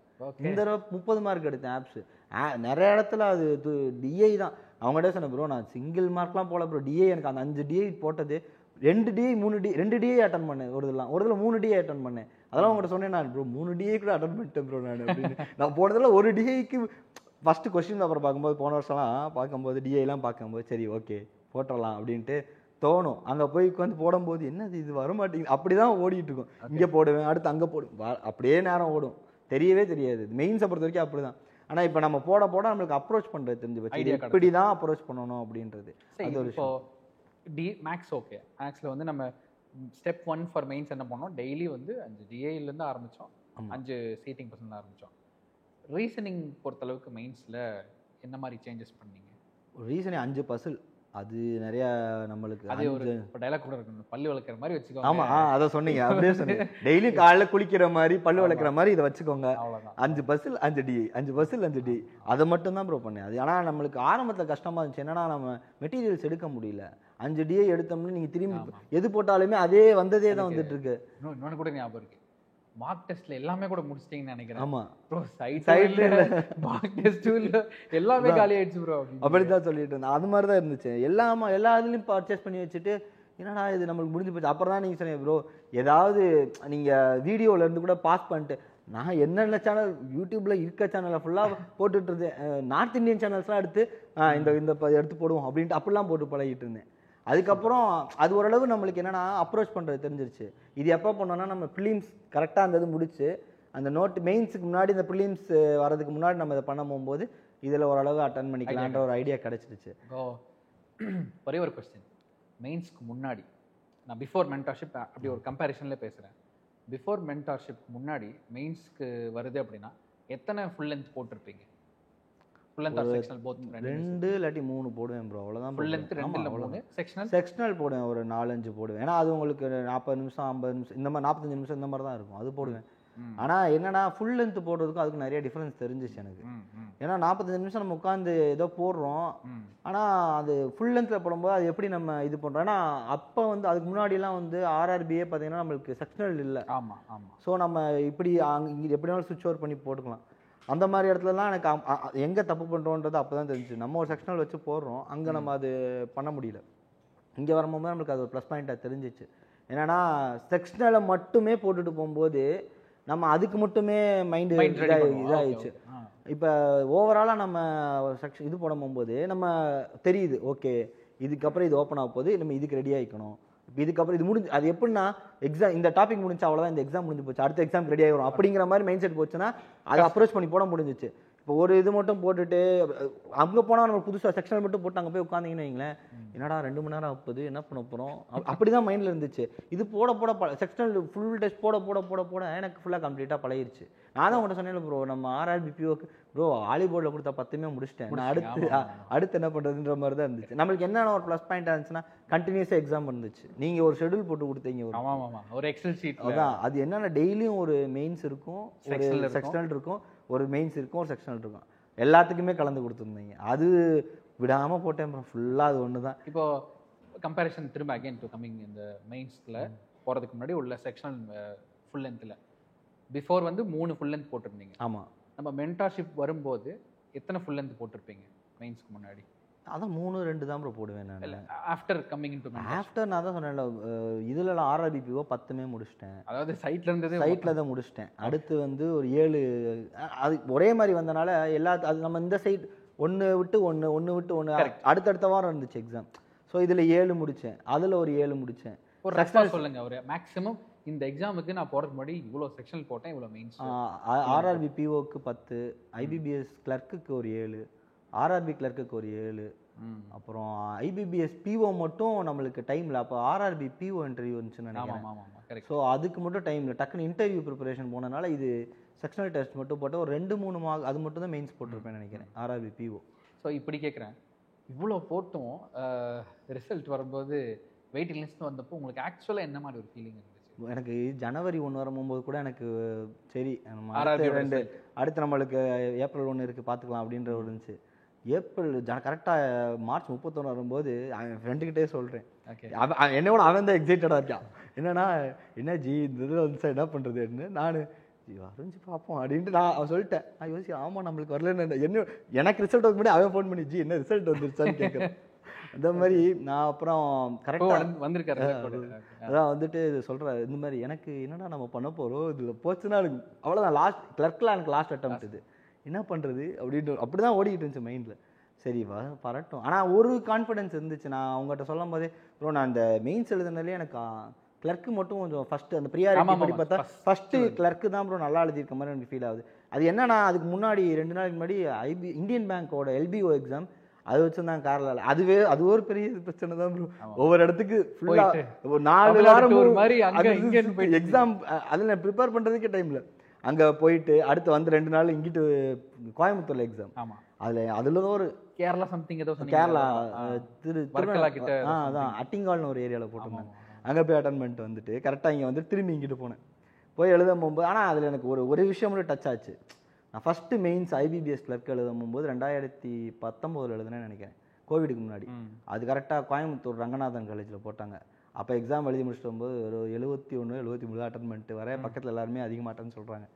இந்த தடவை 30 மார்க் எடுத்தேன் ஆப்ஸ். நிறைய இடத்துல அது டிஐ தான். அவங்ககிட்ட சொன்னேன் ப்ரோ நான் சிங்கிள் மார்க்லாம் போல ப்ரோ, டிஐ எனக்கு அந்த 5 டிஐ போட்டது 2 டிஐ 3 டிஐ 2 டிஐ அட்டன் பண்ணேன். ஒரு இதில் 3 டிஐ அட்டன் பண்ணேன். அதெல்லாம் உங்கள்கிட்ட சொன்னேன் நான் ப்ரோ 3 டிஐ கூட அட்டன் பண்ணிட்டேன் ப்ரோ நான் அப்படின்னு. நான் போனதில் ஒரு டிஐக்கு ஃபஸ்ட்டு கொஸ்டின் பேப்பர் பார்க்கும்போது போன வருஷம்லாம் பார்க்கும்போது டிஐலாம் பார்க்கும்போது சரி ஓகே போட்டுடலாம் அப்படின்ட்டு தோணும். அங்கே போய் உட்காந்து போடும்போது என்னது இது வரமாட்டேங்குது, அப்படி தான் ஓடிட்டு இருக்கும். இங்கே போடுவேன், அடுத்து அங்கே போடுவேன், அப்படியே நேரம் ஓடும், தெரியவே தெரியாது. மெயின்ஸை பொறுத்த வரைக்கும் அப்படி தான். ஆனால் இப்போ நம்ம போட போட நம்மளுக்கு அப்ரோச் பண்ணுறது தெரிஞ்சு போச்சு, இப்படி தான் அப்ரோச் பண்ணணும் அப்படின்றது. அது ஒரு இப்போ மேக்ஸ் ஓகே, மேக்ஸில் வந்து நம்ம ஸ்டெப் 1 ஃபார் மெயின்ஸ் என்ன பண்ணோம், டெய்லி வந்து 5 டிஐலேருந்து ஆரம்பித்தோம், 5 சீட்டிங் பர்சன்ட் ஆரம்பித்தோம். ரீசனிங் பொறுத்தளவுக்கு மெயின்ஸில் என்ன மாதிரி சேஞ்சஸ் பண்ணீங்க? ரீசனிங் 5 பசில் அது நிறைய நம்மளுக்கு அதே ஒரு டைலாக் கூட இருக்கு, பல்லு வளர்க்குற மாதிரி வச்சுக்கோங்க. ஆமா அதை சொன்னீங்க, அப்படியே சொன்னீங்க. டெய்லி காலைல குளிக்கிற மாதிரி பல்லு வளர்க்குற மாதிரி இதை வச்சுக்கோங்க. 5 பசில் 5 டிஐ 5 பசில் 5 டிஐ அதை மட்டும் தான் ப்ரோ பண்ணேன். அது ஆனால் நம்மளுக்கு ஆரம்பத்தில் கஷ்டமா இருந்துச்சு. என்னன்னா நம்ம மெட்டீரியல்ஸ் எடுக்க முடியல. 5 டிஐ எடுத்தோம்னு நீங்க திரும்பி எது போட்டாலுமே அதே வந்ததே தான் வந்துட்டு இருக்கு. இன்னொன்று கூட ஞாபகம் இருக்கு, மார்க் டெஸ்ட்ல எல்லாமே கூட முடிச்சிட்டீங்கன்னு நினைக்கிறேன். ஆமா ப்ரோ சைடுல மார்க் டெஸ்ட்ல எல்லாமே காலி ஆயிடுச்சு ப்ரோ அப்படி தான் சொல்லிட்டு இருந்தேன். அது மாதிரி தான் இருந்துச்சு. எல்லா இதுலயும் பர்ச்சேஸ் பண்ணி வச்சுட்டு என்னடா இது நம்மளுக்கு முடிஞ்சு போச்சு. அப்புறம் தான் நீங்க சொன்னீங்க ப்ரோ ஏதாவது நீங்க வீடியோல இருந்து கூட பாஸ் பண்ணிட்டு நான் என்னென்ன சேனல் யூடியூப்ல இருக்க சேனலை ஃபுல்லாக போட்டுட்டு இருந்தேன். நார்த் இந்தியன் சேனல்ஸ்லாம் எடுத்து இந்த எடுத்து போடுவோம் அப்படின்ட்டு அப்படிலாம் போட்டு பழகிட்டு இருந்தேன். அதுக்கப்புறம் அது ஓரளவு நம்மளுக்கு என்னென்னா அப்ரோச் பண்ணுறது தெரிஞ்சிருச்சு. இது எப்போ பண்ணோன்னா நம்ம ப்ரிலிம்ஸ் கரெக்டாக அந்த இது முடிச்சு அந்த நோட் மெயின்ஸுக்கு முன்னாடி இந்த ப்ரிலிம்ஸ் வரதுக்கு முன்னாடி நம்ம இதை பண்ண போகும்போது இதில் ஓரளவு அட்டன் பண்ணிக்கலான்ற ஒரு ஐடியா கிடச்சிருச்சு. ஒரே ஒரு கொஸ்டின், மெயின்ஸ்க்கு முன்னாடி நான் பிஃபோர் மென்டார்ஷிப் அப்படி ஒரு கம்பேரிஷனில் பேசுகிறேன். பிஃபோர் மென்டார்ஷிப் முன்னாடி மெயின்ஸ்க்கு வருது அப்படின்னா எத்தனை ஃபுல் லென்த் போட்டிருப்பீங்க? Full length or sectional both? 2 இல்லாட்டி 3 போடுவேன் ப்ரோ, அவ்வளோதான். ஃபுல் லென்த் 2 இல்ல 3, செக்ஷனல் போடுவேன் ஒரு 4-5 போடுவேன். ஏன்னா அது உங்களுக்கு 40 நிமிஷம் 50 நிமிஷம் இந்த மாதிரி 45 நிமிஷம் இந்த மாதிரி தான் இருக்கும், அது போடுவேன். ஆனால் என்னன்னா ஃபுல் லென்த் போடுறதுக்கும் அதுக்கு நிறைய டிஃப்ரென்ஸ் தெரிஞ்சிச்சு எனக்கு. ஏன்னா 45 நிமிஷம் நம்ம உட்காந்து ஏதோ போடுறோம், ஆனால் அது ஃபுல் லென்த்தில் போடும்போது அது எப்படி நம்ம இது பண்ணுறோம். ஏன்னா அப்போ வந்து அதுக்கு முன்னாடிலாம் வந்து ஆர்ஆர்பியே பார்த்தீங்கன்னா நம்மளுக்கு செக்ஷனல் இல்லை. ஆமாம் ஆமாம். ஸோ நம்ம இப்படி இங்கே எப்படினாலும் சுவிட்ச் ஓவர் பண்ணி போட்டுக்கலாம். அந்த மாதிரி இடத்துலலாம் எனக்கு எங்கே தப்பு பண்ணுறோன்றது அப்போ தான் தெரிஞ்சு. நம்ம ஒரு செக்ஷனல் வச்சு போடுறோம், அங்கே நம்ம அது பண்ண முடியல. இங்கே வரும்போது நம்மளுக்கு அது ஒரு ப்ளஸ் பாயிண்ட்டாக தெரிஞ்சிச்சு. என்னென்னா செக்ஷனலை மட்டுமே போட்டுட்டு போகும்போது நம்ம அதுக்கு மட்டுமே மைண்டு இதாகிடுச்சு. இப்போ ஓவராலாக நம்ம செக்ஷன் இது போட போகும்போது நம்ம தெரியுது ஓகே இதுக்கப்புறம் இது ஓப்பன் ஆக போகுது, நம்ம இதுக்கு ரெடி ஆகிக்கணும் இப்போ இதுக்கப்புறம் இது முடிஞ்சு அது எப்படின்னா எக்ஸாம் இந்த டாபிக் முடிஞ்சு அவ்வளோதான், இந்த எக்ஸாம் முடிஞ்சு போச்சு, அடுத்த எக்ஸாம் ரெடி ஆகிடும் அப்படிங்கிற மாதிரி மைண்ட் செட் போச்சுன்னா அதை அப்ரோச் பண்ணி போட முடிஞ்சிச்சு. இப்போ ஒரு இது மட்டும் போட்டுட்டு அங்கே போனால் நம்ம புதுசாக செக்ஷனல் மட்டும் போட்டு அங்கே போய் உட்காந்திங்கன்னு வைங்களேன், என்னடா 2 மணி நேரம் ஆகுது என்ன பண்ண போகிறோம் அப்படி தான் மைண்டில் இருந்துச்சு. இது போட போட செக்ஷனல் ஃபுல் டெஸ்ட் போட போட போட போட எனக்கு ஃபுல்லாக கம்ப்ளீட்டாக பழகிருச்சு. நான் தான் உங்கள்கிட்ட சொன்னேன் ப்ரோ, நம்ம ஆர்ஆர்பிபிஓக்கு ப்ரோ ஆலிபோர்டில் கொடுத்தா 10மே முடிச்சிட்டேன், நான் அடுத்து என்ன பண்ணுறதுன்ற மாதிரி தான் இருந்துச்சு. நம்மளுக்கு என்னென்ன ஒரு ப்ளஸ் பாயிண்ட் இருந்துச்சுன்னா கண்டினியூஸாக எக்ஸாம் இருந்துச்சு. நீங்கள் ஒரு ஷெடியூல் போட்டு கொடுத்தீங்க, ஒரு எக்ஸல் ஷீட். அதான் அது என்னென்ன டெய்லியும் ஒரு மெயின்ஸ் இருக்கும், ஒரு செக்ஷனல் இருக்கும், ஒரு மெயின்ஸ் இருக்கும், ஒரு செக்ஷனல் இருக்கும், எல்லாத்துக்குமே கலந்து கொடுத்துருந்தீங்க. அது விடாமல் போட்டேன் ப்ரோ ஃபுல்லாக. அது ஒன்று தான். இப்போ கம்பேரிஷன் திரும்ப அகைன் டு கம்மிங் இந்த மெயின்ஸில் போகிறதுக்கு முன்னாடி உள்ள செக்ஷனல் ஃபுல் லென்த்தில் பிஃபோர் வந்து 3 ஃபுல் லென்த் போட்டிருந்தீங்க. ஆமாம். நம்ம மென்டார்ஷிப் வரும்போது எத்தனை ஃபுல் லென்த் போட்டிருப்பீங்க மெயின்ஸ்க்கு முன்னாடி? அதான் 3-2 தான் ப்ரோ போடுவேன் நான். ஆஃப்டர் கம்மிங் இன்டு ஆஃப்டர் நான் தான் சொன்னேன்ல, இதுலலாம் ஆர்ஆர்பிபிஓ 10மே முடிச்சிட்டேன். அதாவது சைட்டில் தான் முடிச்சிட்டேன். அடுத்து வந்து ஒரு 7 அது ஒரே மாதிரி வந்தனால அது நம்ம இந்த சைட் ஒன்று விட்டு ஒன்று அடுத்தடுத்த வாரம் இருந்துச்சு எக்ஸாம். ஸோ இதில் 7 முடித்தேன், அதில் ஒரு 7 முடித்தேன். ஒரு ரெஸ்பான்ஸ் சொல்லுங்க. ஒரு மேக்ஸிமம் இந்த எக்ஸாமுக்கு நான் போகிறதுக்கு முன்னாடி இவ்வளோ செக்ஷனல் போட்டேன், இவ்வளோ மெயின்ஸ். ஆர்ஆர்பிபிஓக்கு 10, ஐபிபிஎஸ் கிளர்க்குக்கு ஒரு 7, ஆர்ஆர்பி கிளர்க்குக்கு ஒரு 7, அப்புறம் ஐபிபிஎஸ் பிஓ மட்டும் நம்மளுக்கு டைமில் அப்போ ஆர்ஆர்பி பிஓ இன்டர்வியூ இருந்துச்சுன்னு நினைக்கிறேன். ஸோ அதுக்கு மட்டும் டைமில் டக்குன்னு இன்டர்வியூ ப்ரிப்பரேஷன் போனனால இது செக்ஷனல் டெஸ்ட் மட்டும் போட்டு ஒரு 2-3 மார்க் அது மட்டும் தான் மெயின்ஸ் போட்டிருப்பேன் நினைக்கிறேன் ஆர்ஆர்பி பிஓ. ஸோ இப்படி கேட்குறேன், இவ்வளோ போட்டும் ரிசல்ட் வரும்போது வெயிட்டிங் லிஸ்ட் வந்தப்போ உங்களுக்கு ஆக்சுவலாக என்ன மாதிரி ஒரு ஃபீலிங் இருந்துச்சு? எனக்கு ஜனவரி 1 வரும்போது கூட எனக்கு சரி அடுத்து நம்மளுக்கு ஏப்ரல் 1 இருக்குது பார்த்துக்கலாம் அப்படின்ற ஒரு இருந்துச்சு. ஏப்ரல் கரெக்டாக மார்ச் 31 வரும்போது அவன் ஃப்ரெண்டுக்கிட்டே சொல்கிறேன், என்னோட அவன் தான் எக்ஸைட்டடாக இருக்கான். என்னன்னா என்ன ஜி இந்த இதில் வந்து என்ன பண்ணுறதுன்னு நான் ஜி வரைஞ்சி பார்ப்போம் அப்படின்ட்டு நான் சொல்லிட்டேன். நான் யோசிக்கிறேன், ஆமாம் நம்மளுக்கு வரலன்னு என்ன எனக்கு ரிசல்ட் வந்து முன்னாடி அவன் ஃபோன் பண்ணி ஜி என்ன ரிசல்ட் வந்துருச்சான்னு கேட்குறேன். அந்த மாதிரி நான் அப்புறம் கரெக்டாக வந்திருக்காரு. அதான் வந்துட்டு சொல்கிறேன் இந்த மாதிரி எனக்கு என்னடா நம்ம பண்ண போகிறோம் இதில் போச்சுன்னா எனக்கு அவ்வளோதான் லாஸ்ட் கிளர்க்கில் எனக்கு லாஸ்ட் அட்டெம்ப்ட் இது என்ன பண்ணுறது அப்படின்ட்டு அப்படி தான் ஓடிக்கிட்டு இருந்துச்சு மைண்டில். சரி பரட்டும். ஆனால் ஒரு கான்ஃபிடென்ஸ் இருந்துச்சு. நான் அவங்ககிட்ட சொல்லும் போதே ப்ரோ நான் அந்த மெயின்ஸ் எழுதுனாலே எனக்கு கிளர்க்கு மட்டும் கொஞ்சம் ஃபஸ்ட்டு அந்த ப்ரியாரிட்டி படி பார்த்தா ஃபஸ்ட்டு கிளர்க்கு தான் ப்ரோ நல்லா எழுதியிருக்க மாதிரி எனக்கு ஃபீல் ஆகுது. அது என்னன்னா அதுக்கு முன்னாடி 2 நாளைக்கு முன்னாடி இந்தியன் பேங்கோட எல்பிஓ எக்ஸாம் அது வச்சுருந்தாங்க கேரளாவில். அது ஒரு பெரிய பிரச்சனை தான் ப்ரோ. ஒவ்வொரு இடத்துக்கு ஃபுல்லாக ஒரு 4 வாரம் எக்ஸாம் அதில் ப்ரிப்பேர் பண்ணுறதுக்கே டைமில் அங்கே போயிட்டு அடுத்து வந்து 2 நாள் இங்கிட்டு கோயம்புத்தூர்ல எக்ஸாம். அதில் ஒரு கேரளா சம்திங் ஏதோ கேரளா கிட்ட அதான் அட்டிங்கால்னு ஒரு ஏரியாவில் போட்டிருந்தாங்க. அங்கே போய் அட்டன் பண்ணிட்டு வந்துட்டு கரெக்டாக இங்கே வந்து திரும்பி இங்கிட்டு போனேன். போய் எழுத போகும்போது ஆனால் அதில் எனக்கு ஒரு விஷயம் மட்டும் டச் ஆச்சு. நான் ஃபஸ்ட்டு மெயின்ஸ் ஐபிபிஎஸ் கிளர்க் எழுத போகும்போது 2019 எழுதுனேன்னு நினைக்கிறேன், கோவிடுக்கு முன்னாடி. அது கரெக்டாக கோயம்புத்தூர் ரங்கநாதன் காலேஜில் போட்டாங்க. அப்போ எக்ஸாம் எழுதி முடிச்சுட்டு போகும்போது ஒரு 71-73 அட்டன் பண்ணிட்டு வர பக்கத்தில் எல்லாருமே அதிகமாட்டேன்னு சொல்கிறாங்க.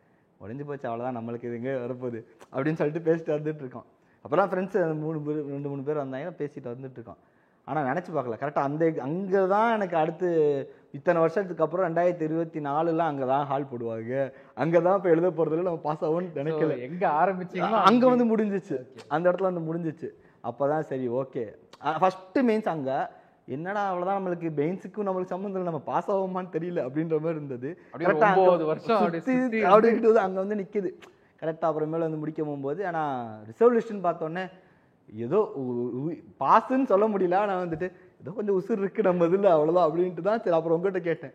உடஞ்சி போச்சு அவ்வளோதான் நம்மளுக்கு இது எங்கே வரப்போகுது அப்படின்னு சொல்லிட்டு பேசிட்டு வந்துட்டு இருக்கோம். அப்புறம் ஃப்ரெண்ட்ஸ் 2-3 பேர் வந்தாங்கன்னா பேசிட்டு வந்துட்டு இருக்கோம். ஆனால் நினச்சி பார்க்கல கரெக்டாக அங்கே தான் எனக்கு அடுத்து இத்தனை வருஷத்துக்கு அப்புறம் 2024 அங்கே தான் ஹால் போடுவாங்க, அங்கே தான் இப்போ எழுத போகிறதுல நம்ம பாஸ் ஆகும்னு நினைக்கல. எங்கே ஆரம்பிச்சிங்களோ அங்கே வந்து முடிஞ்சிச்சு, அந்த இடத்துல வந்து முடிஞ்சிச்சு. அப்போ தான் சரி ஓகே ஃபஸ்ட்டு மெயின்ஸ் அங்கே என்னடா அவ்வளோதான் நம்மளுக்கு மெயின்ஸுக்கும் நம்மளுக்கு சம்மந்தம் இல்லை, நம்ம பாஸ் ஆகுமான்னு தெரியல அப்படின்ற மாதிரி இருந்தது. அப்படின்றது அங்கே வந்து நிற்கிது கரெக்டாக. அப்புறமேல வந்து முடிக்க போகும்போது ஆனால் ரிசர்வ் லிஸ்ட்டுன்னு பார்த்தோன்னே ஏதோ பாஸுன்னு சொல்ல முடியல. ஆனால் வந்துட்டு ஏதோ கொஞ்சம் உசுர் இருக்குது நம்ம இதில் அவ்வளோதான் அப்படின்ட்டு தான் சரி. அப்புறம் உங்கள்கிட்ட கேட்டேன்,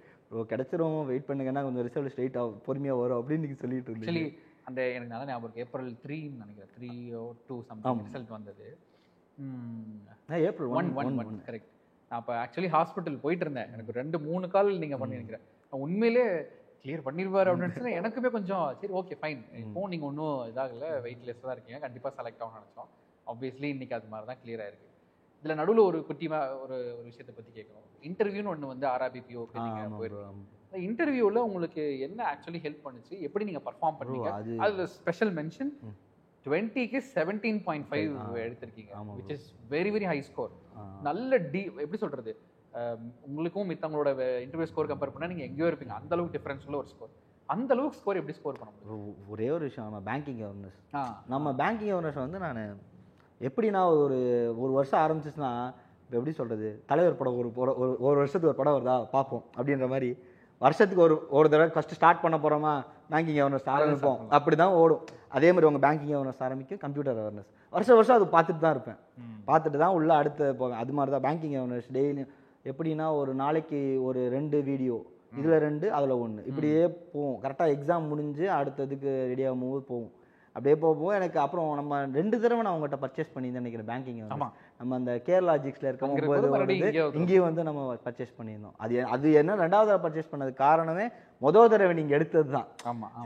கிடைச்சிரும் வெயிட் பண்ணுங்கன்னா கொஞ்சம் ரிசர்வ் லிஸ்ட் வெயிட்டாக பொறுமையாக வரும் அப்படின்னு நீங்கள் சொல்லிட்டு இருந்தீங்க. ஆக்சுவலி அந்த எனக்கு நல்லா ஞாபகம் இருக்கு, ஏப்ரல் 3ன்னு நினைக்கிறேன், 3 or 2 சம்திங் ரிசல்ட் வந்தது. April 1 correct. நான் அப்போ ஆக்சுவலி ஹாஸ்பிட்டல் போயிட்டு இருந்தேன். எனக்கு 2-3 கால் நீங்கள் பண்ணியிருக்கிறேன். நான் உண்மையிலே கிளியர் பண்ணிடுவார் அப்படின்னு நினச்சேன். எனக்குமே கொஞ்சம் சரி ஓகே ஃபைன், இப்போ நீங்கள் ஒன்றும் இதாகல, வெயிட்லெஸ் தான் இருக்கீங்க, கண்டிப்பாக செலக்ட் ஆகும்னு நினச்சோம். ஆப்வியஸ்லி இன்னைக்கு அது மாதிரி தான் கிளியர் ஆயிருக்கு. இதில் நடுவில் ஒரு ஒரு விஷயத்தை பற்றி கேட்கணும். இன்டர்வியூன்னு ஒன்று வந்து ஆர்ஆர்பிபிஓ போயிருக்கோம். இந்த இன்டர்வியூவில் உங்களுக்கு என்ன ஆக்சுவலி ஹெல்ப் பண்ணுச்சு, எப்படி நீங்கள் பர்ஃபார்ம் பண்ணீங்க? அதில் ஸ்பெஷல் மென்ஷன் 20க்கு 17.5 எடுத்திருக்கீங்க, which is very very high score. நல்ல எப்படி சொல்கிறது, உங்களுக்கும் மித்தவங்களோட இன்டர்வியூ ஸ்கோர் கம்பேர் பண்ணால் நீங்கள் எங்கேயோ இருப்பீங்க, அந்த அளவுக்கு டிஃப்ரென்ஸ் உள்ள ஒரு ஸ்கோர். அந்த அளவுக்கு ஸ்கோர் எப்படி ஸ்கோர் பண்ண முடியும்? ஒரே ஒரு விஷயம், நம்ம பேங்கிங் அவேர்னஸ் வந்து நான் எப்படின்னா ஒரு வருஷம் ஆரம்பிச்சிச்சுன்னா இப்போ எப்படி சொல்கிறது, தலைவர் படம் ஒரு வருஷத்துக்கு ஒரு படம் வருதா பார்ப்போம் அப்படின்ற மாதிரி வருஷத்துக்கு ஒரு தடவை ஃபஸ்ட்டு ஸ்டார்ட் பண்ண போகிறோமா பேங்கிங் அவேர்னஸ் ஆரம்பிப்போம், அப்படி தான் ஓடும். அதே மாதிரி உங்கள் பேங்கிங் அவேர்னஸ் ஆரம்பிக்கும், கம்ப்யூட்டர் அவேர்னஸ் வருஷம் அது பார்த்துட்டு தான் இருப்பேன். பார்த்துட்டு தான் உள்ளே அடுத்து போவேன். அது மாதிரி தான் பேங்கிங் அவேர்னஸ் டெய்லியும். எப்படின்னா ஒரு நாளைக்கு ஒரு 2 வீடியோ, இதில் 2 அதில் 1, இப்படியே போகும். கரெக்டாக எக்ஸாம் முடிஞ்சு அடுத்ததுக்கு ரெடியாகும் போது போகும். அப்படியே போகும். எனக்கு அப்புறம் நம்ம 2 தடவை நான் அவங்ககிட்ட பர்ச்சேஸ் பண்ணி தான் நினைக்கிறேன் பேங்கிங். நம்ம அந்த கேரளா ஜிக்ஸில் இருக்கும்போது இங்கேயும் வந்து நம்ம பர்ச்சேஸ் பண்ணியிருந்தோம். அது என்ன 2வது தடவை பர்ச்சேஸ் பண்ணது காரணமே மொதல் தடவை நீங்கள் எடுத்தது தான்.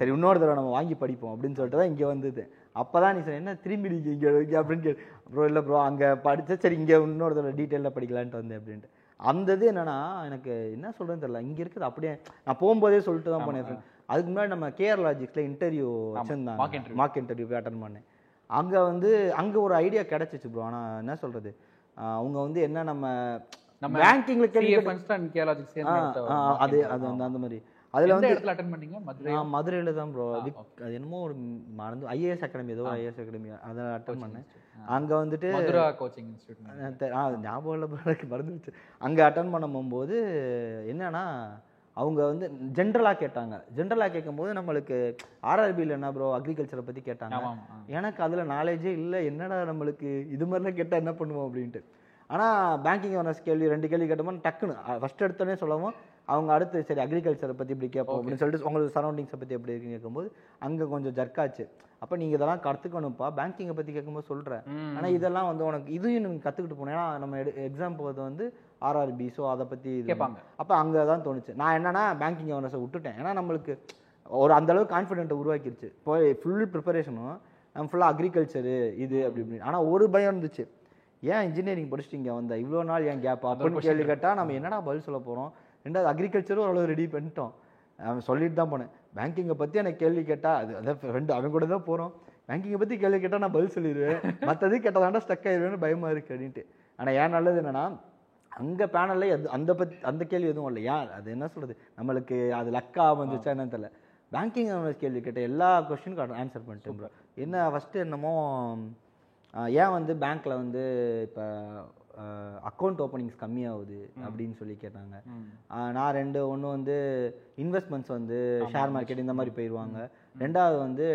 சரி இன்னொரு தடவை நம்ம வாங்கி படிப்போம் அப்படின்னு சொல்லிட்டு தான் இங்கே வந்தது. அப்போ தான் நீ சொன்ன என்ன திரும்பி நீங்கள் இங்கே அப்படின்னு ப்ரோ இல்லை ப்ரோ அங்கே படித்த சரி இங்கே இன்னொரு தடவை டீட்டெயிலாக படிக்கலான்ட்டு வந்தேன் அப்படின்ட்டு. அந்த இது என்னன்னா எனக்கு என்ன சொல்கிறேன்னு தெரியல. இங்கே இருக்குது அப்படியே நான் போகும்போதே சொல்லிட்டு தான் போனேன். அதுக்கு முன்னாடி நம்ம கேரளா ஜிக்ஸில் இன்டர்வியூ வச்சுருந்தாங்க, மார்க் இன்டர்வியூ போய் அட்டன் பண்ணேன். அங்கே ஒரு ஐடியா கிடச்சிச்சு ப்ரோ. ஆனால் என்ன சொல்கிறது, அவங்க வந்து என்ன நம்ம பேங்கிங்கில் அது அந்த மாதிரி அதில் வந்து மதுரையில் தான் ப்ரோ. அது என்னமோ ஒரு மறந்து ஐஏஎஸ் அகாடமி, ஏதோ ஐஏஎஸ் அகாடமி அதை அட்டன் பண்ணேன். அங்கே வந்துட்டு ஞாபகம் இல்லை மறந்துச்சு. அங்கே அட்டன் பண்ணும்போது என்னன்னா அவங்க வந்து ஜென்ரலாக கேட்டாங்க. ஜென்ரலாக கேட்கும்போது நம்மளுக்கு ஆர்ஆர்பியில் என்ன ப்ரோ அக்ரிகல்ச்சரை பற்றி கேட்டாங்க. எனக்கு அதில் நாலேஜே இல்லை. என்னடா நம்மளுக்கு இது மாதிரிலாம் கேட்டால் என்ன பண்ணுவோம் அப்படின்ட்டு. ஆனால் பேங்கிங் அவேர்னஸ் கேள்வி 2 கேள்வி கேட்டோம்னா டக்குன்னு ஃபஸ்ட் எடுத்தோடனே சொல்லவும் அவங்க அடுத்து சரி அக்ரிகல்ச்சரை பற்றி இப்படி கேட்போம் அப்படின்னு சொல்லிட்டு உங்களுக்கு சரௌண்டிங்ஸை பற்றி எப்படி இருக்குன்னு கேட்கும்போது அங்கே கொஞ்சம் ஜர்க்காச்சு. அப்போ நீங்கள் இதெல்லாம் கற்றுக்கணும்ப்பா, பேங்கிங்கை பற்றி கேட்கும்போது சொல்கிறேன். ஆனால் இதெல்லாம் வந்து உனக்கு இதையும் நீங்கள் கற்றுக்கிட்டு போனேன். ஏன்னா நம்ம எக்ஸாம் போகிறது வந்து ஆர்ஆர்பி, ஸோ அதை பற்றி கேட்பாங்க. அப்போ அங்கே தான் தோணுச்சு. நான் என்னன்னா பேங்கிங் அவேர்னஸை விட்டுட்டேன். ஏன்னா நம்மளுக்கு ஒரு அந்தளவுக்கு கான்ஃபிடென்ட்டை உருவாக்கிடுச்சு. இப்போ ஃபுல் ப்ரிப்பரேஷனும் நம்ம ஃபுல்லாக அக்ரிகல்ச்சரு இது அப்படி இப்படின்னு. ஆனால் ஒரு பயம் இருந்துச்சு, ஏன் இன்ஜினியரிங் படிச்சுட்டு இங்கே வந்தா இவ்வளோ நாள் ஏன் கேப் அப்படின்னு கேள்வி கேட்டால் நம்ம என்னடா பதில் சொல்ல போகிறோம். 2வது அக்ரிகல்ச்சரும் ஓரளவு ரெடி பண்ணிட்டோம். அவன் சொல்லிட்டு தான் போனேன். பேங்கிங்கை பற்றி எனக்கு கேள்வி கேட்டால் அதான் ஃப்ரெண்டு அவன் கூட தான் போகிறோம். பேங்கிங்கை பற்றி கேள்வி கேட்டால் நான் பதில் சொல்லிடுவேன், மற்றது கேட்டதாண்டா ஸ்டக் ஆயிடுவேன்னு பயமாக இருக்குது அப்படின்ட்டு. ஆனால் ஏன் நல்லது என்னென்னா அங்கே பேனலில் அந்த கேள்வி எதுவும் இல்லை. ஏன் அது என்ன சொல்கிறது, நம்மளுக்கு அது லக்கா வந்துச்சா என்னன்னு தெரியல. பேங்கிங் கேள்வி கேட்ட எல்லா கொஸ்டினுக்கும் ஆன்சர் பண்ணிட்டேன் ப்ரோ. என்ன ஃபஸ்ட்டு என்னமோ ஏன் வந்து பேங்க்கில் வந்து இப்போ அக்கௌண்ட் ஓப்பனிங்ஸ் கம்மியாகுது அப்படின்னு சொல்லி கேட்டாங்க. நான் 2 ஒன்று வந்து இன்வெஸ்ட்மெண்ட்ஸ் வந்து ஷேர் மார்க்கெட் இந்த மாதிரி போயிடுவாங்க. 2வது வந்து